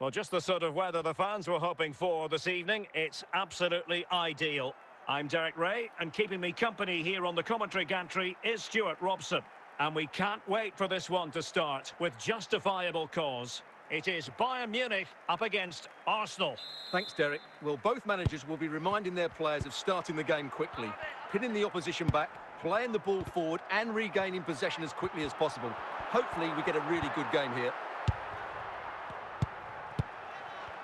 S2: Well, just the sort of weather the fans were hoping for this evening. It's absolutely ideal. I'm Derek Ray, and keeping me company here on the commentary gantry is Stuart Robson. And we can't wait for this one to start with justifiable cause. It is Bayern Munich up against Arsenal.
S3: Thanks, Derek. Well, both managers will be reminding their players of starting the game quickly, pinning the opposition back, playing the ball forward and regaining possession as quickly as possible. Hopefully we get a really good game here.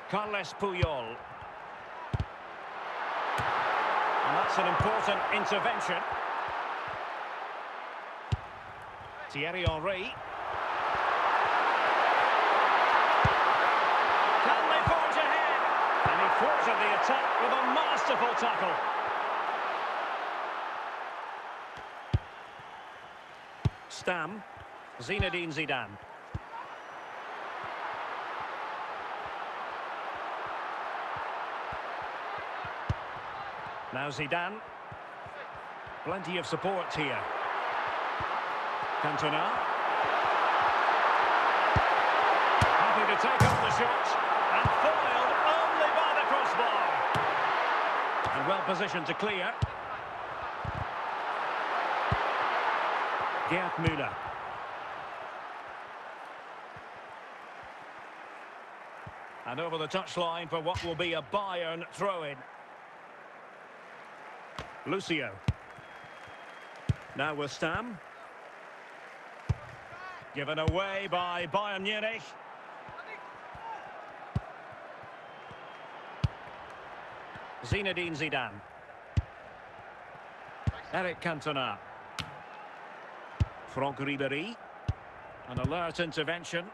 S2: Carles Puyol. And that's an important intervention. Thierry Henry. Can they forge ahead? And he thwarted the attack with a masterful tackle. Stam. Zinedine Zidane. Now Zidane. Plenty of support here. Cantona. Happy to take up the shot. And foiled only by the crossbar. And well positioned to clear. Gerd Müller. And over the touchline for what will be a Bayern throw-in. Lucio. Now with Stam. Given away by Bayern Munich. Zinedine Zidane. Eric Cantona. Franck Ribéry. An alert intervention.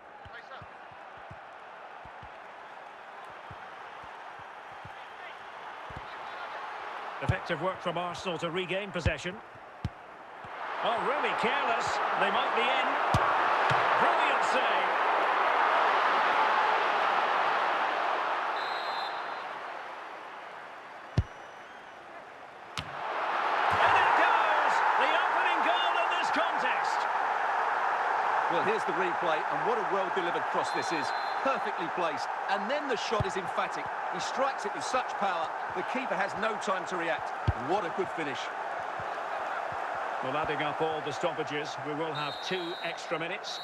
S2: Effective work from Arsenal to regain possession. Oh, really careless. They might be in. Brilliant save. And it goes! The opening goal in this contest.
S3: Well, here's the replay, and what a well-delivered cross this is. Perfectly placed, and then the shot is emphatic. He strikes it with such power, the keeper has no time to react. What a good finish.
S2: Well, adding up all the stoppages, we will have 2 extra minutes.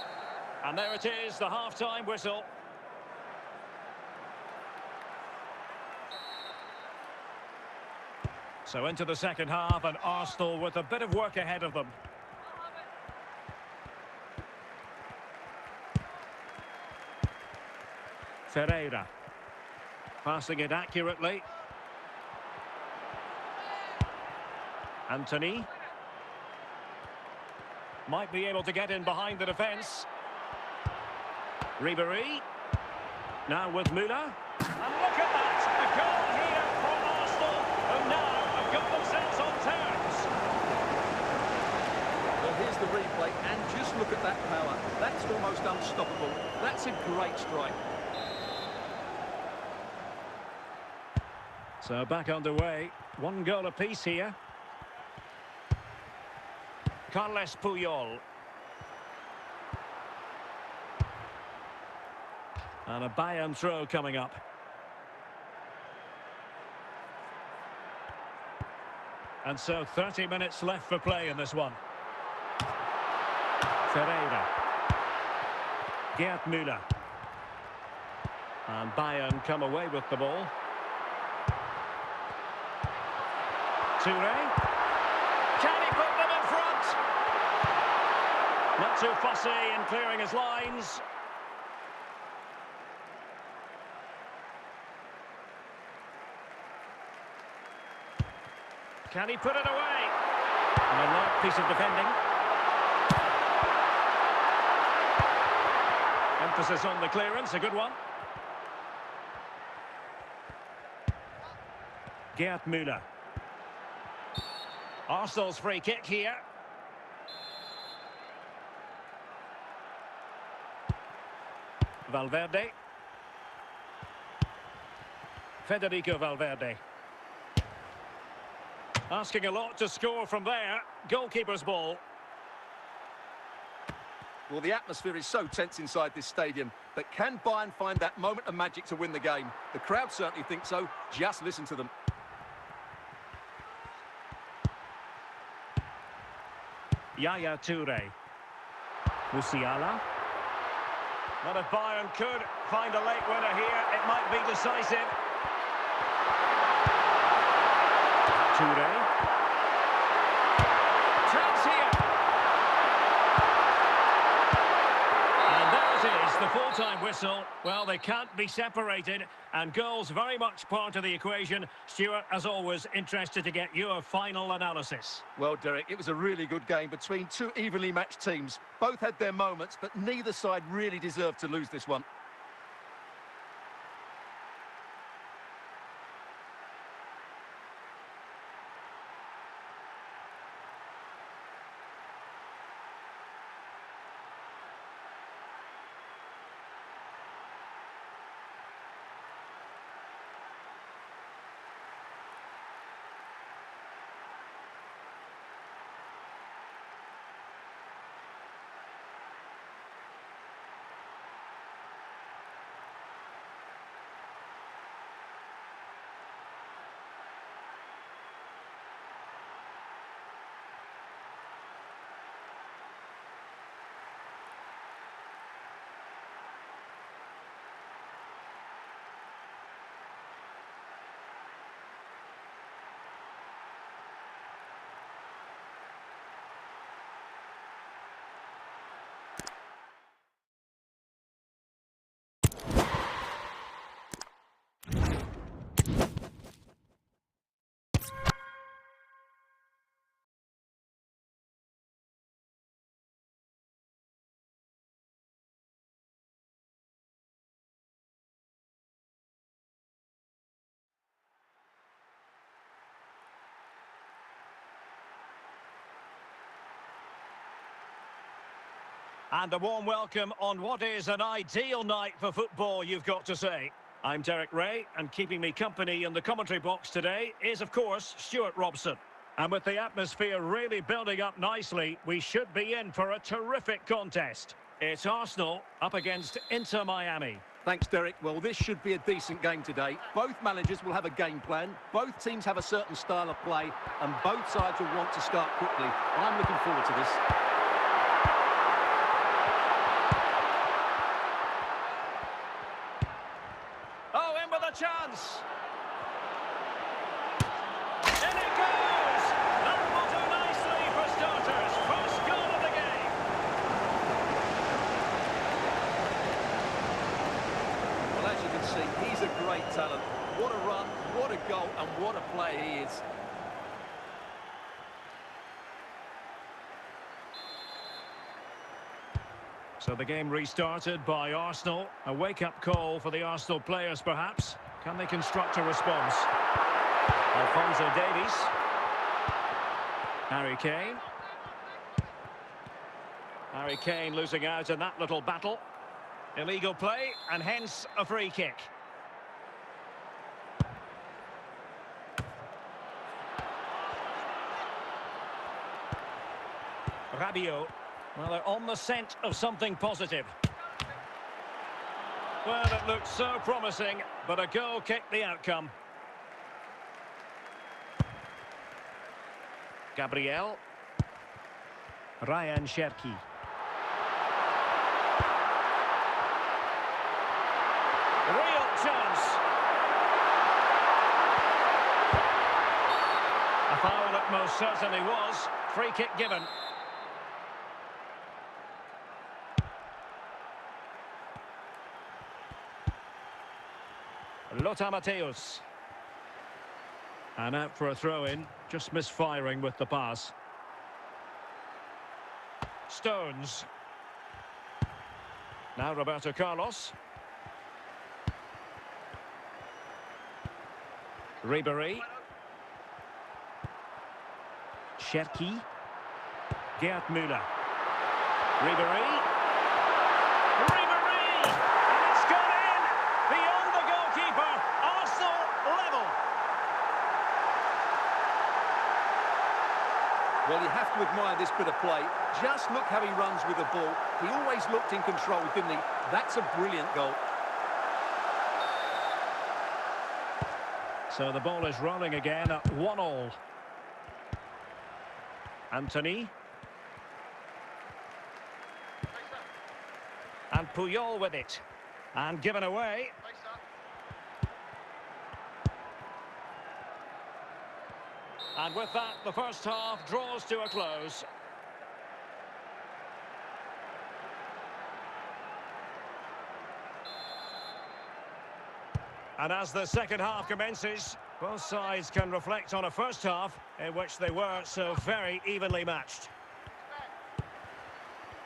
S2: And there it is, the half-time whistle. So into the second half, and Arsenal with a bit of work ahead of them. Ferreira. Passing it accurately. Anthony. Might be able to get in behind the defence. Ribéry. Now with Müller. And look at that! A goal here for Arsenal, who now have got themselves on terms.
S3: Well, here's the replay, and just look at that power. That's almost unstoppable. That's a great strike.
S2: So back underway. 1 goal apiece here. Carles Puyol. And a Bayern throw coming up. And so 30 minutes left for play in this one. Ferreira. Gerd Müller. And Bayern come away with the ball. Touré. Can he put them in front? Not too fussy in clearing his lines. Can he put it away? An alert piece of defending. Emphasis on the clearance, a good one. Gerd Müller. Arsenal's free kick here. Valverde. Federico Valverde. Asking a lot to score from there. Goalkeeper's ball.
S3: Well, the atmosphere is so tense inside this stadium, but can Bayern find that moment of magic to win the game? The crowd certainly think so. Just listen to them.
S2: Yaya Toure. Musiala. Well, if Bayern could find a late winner here, it might be decisive. Toure. Chance here. And there it is, the full-time whistle. Well, they can't be separated, and goals very much part of the equation. Stuart, as always, interested to get your final analysis.
S3: Well, Derek, it was a really good game between two evenly matched teams. Both had their moments, but neither side really deserved to lose this one.
S2: And a warm welcome on what is an ideal night for football, you've got to say. I'm Derek Ray, and keeping me company in the commentary box today is, of course, Stuart Robson. And with the atmosphere really building up nicely, we should be in for a terrific contest. It's Arsenal up against Inter Miami.
S3: Thanks, Derek. Well, this should be a decent game today. Both managers will have a game plan. Both teams have a certain style of play, and both sides will want to start quickly. I'm looking forward to this.
S2: Chance. In it goes. That will do nicely for starters. First goal of the game.
S3: Well, as you can see, he's a great talent. What a run, what a goal, and what a player he is.
S2: So the game restarted by Arsenal. A wake-up call for the Arsenal players, perhaps. Can they construct a response? Alphonso Davies. Harry Kane. Harry Kane losing out in that little battle. Illegal play, and hence a free kick. Rabiot. Well, they're on the scent of something positive. Well, it looked so promising, but a goal kicked the outcome. Gabriel. Ryan Cherki. Real chance. A foul it most certainly was. Free kick given. Lothar Matthäus. And out for a throw-in, just misfiring with the pass. Stones. Now Roberto Carlos. Ribéry. Cherki. Gerd Müller. Ribéry.
S3: Well, you have to admire this bit of play. Just look how he runs with the ball. He always looked in control, didn't he? That's a brilliant goal.
S2: So the ball is rolling again at 1-1. Anthony. And Puyol with it. And given away. And with that, the first half draws to a close. And as the second half commences, both sides can reflect on a first half in which they were so very evenly matched.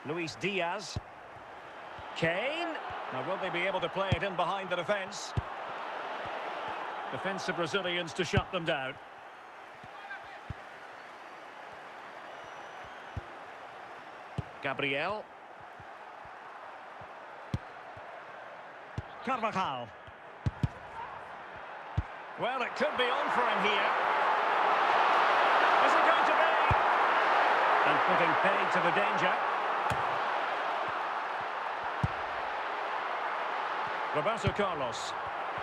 S2: Luis Diaz. Kane. Now, will they be able to play it in behind the defence? Defensive Brazilians to shut them down. Gabriel. Carvajal. Well, it could be on for him here. Is it going to be? And putting paid to the danger. Roberto Carlos.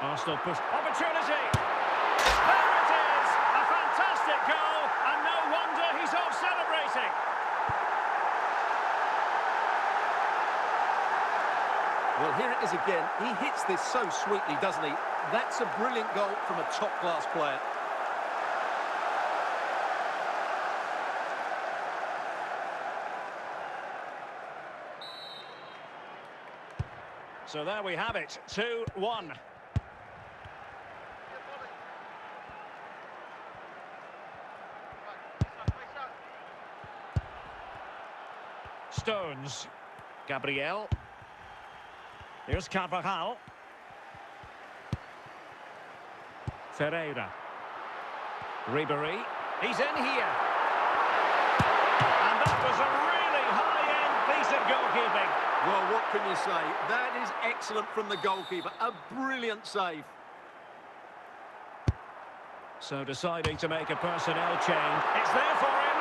S2: Arsenal push. Opportunity! There it is! A fantastic goal, and no wonder he's off celebrating.
S3: Well, here it is again. He hits this so sweetly, doesn't he? That's a brilliant goal from a top-class player.
S2: So there we have it, 2-1. Stones. Gabriel. Here's Carvajal. Ferreira. Ribery. He's in here. And that was a really high-end piece of goalkeeping.
S3: Well, what can you say? That is excellent from the goalkeeper. A brilliant save.
S2: So deciding to make a personnel change. It's there for him.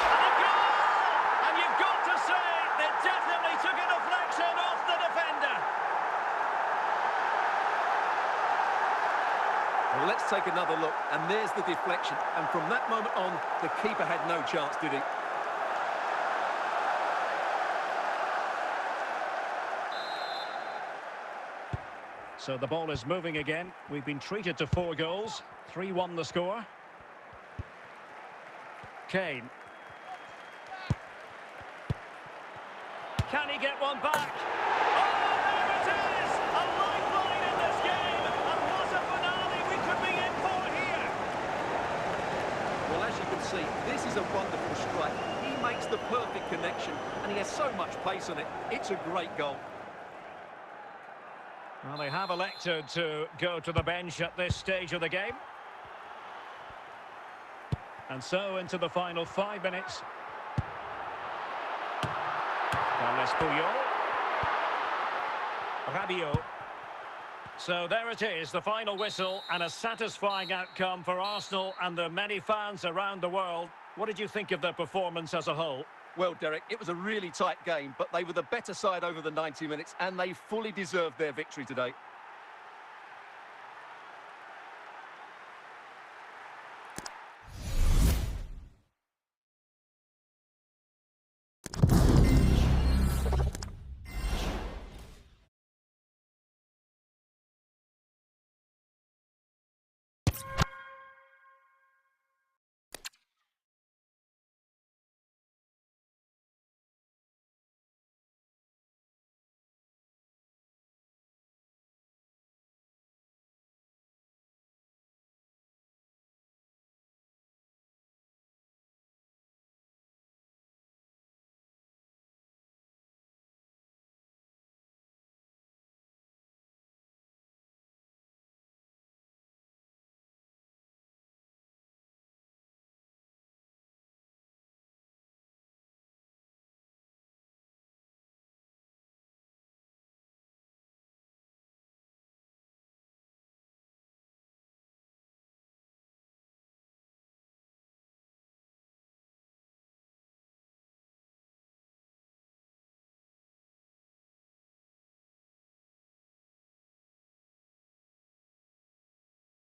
S2: And a goal! And you've got to say, they definitely took a deflection off the defender.
S3: Well, let's take another look. And there's the deflection. And from that moment on, the keeper had no chance, did he?
S2: So the ball is moving again. We've been treated to 4 goals. 3-1 the score. Kane. Can he get one back? Oh, there it is! A lifeline in this game! And what a finale we could be in for here!
S3: Well, as you can see, this is a wonderful strike. He makes the perfect connection, and he has so much pace on it. It's a great goal.
S2: Well, they have elected to go to the bench at this stage of the game. And so into the final 5 minutes. Carles Puyol. Rabiot. So there it is, the final whistle, and a satisfying outcome for Arsenal and the many fans around the world. What did you think of their performance as a whole?
S3: Well, Derek, it was a really tight game, but they were the better side over the 90 minutes, and they fully deserved their victory today.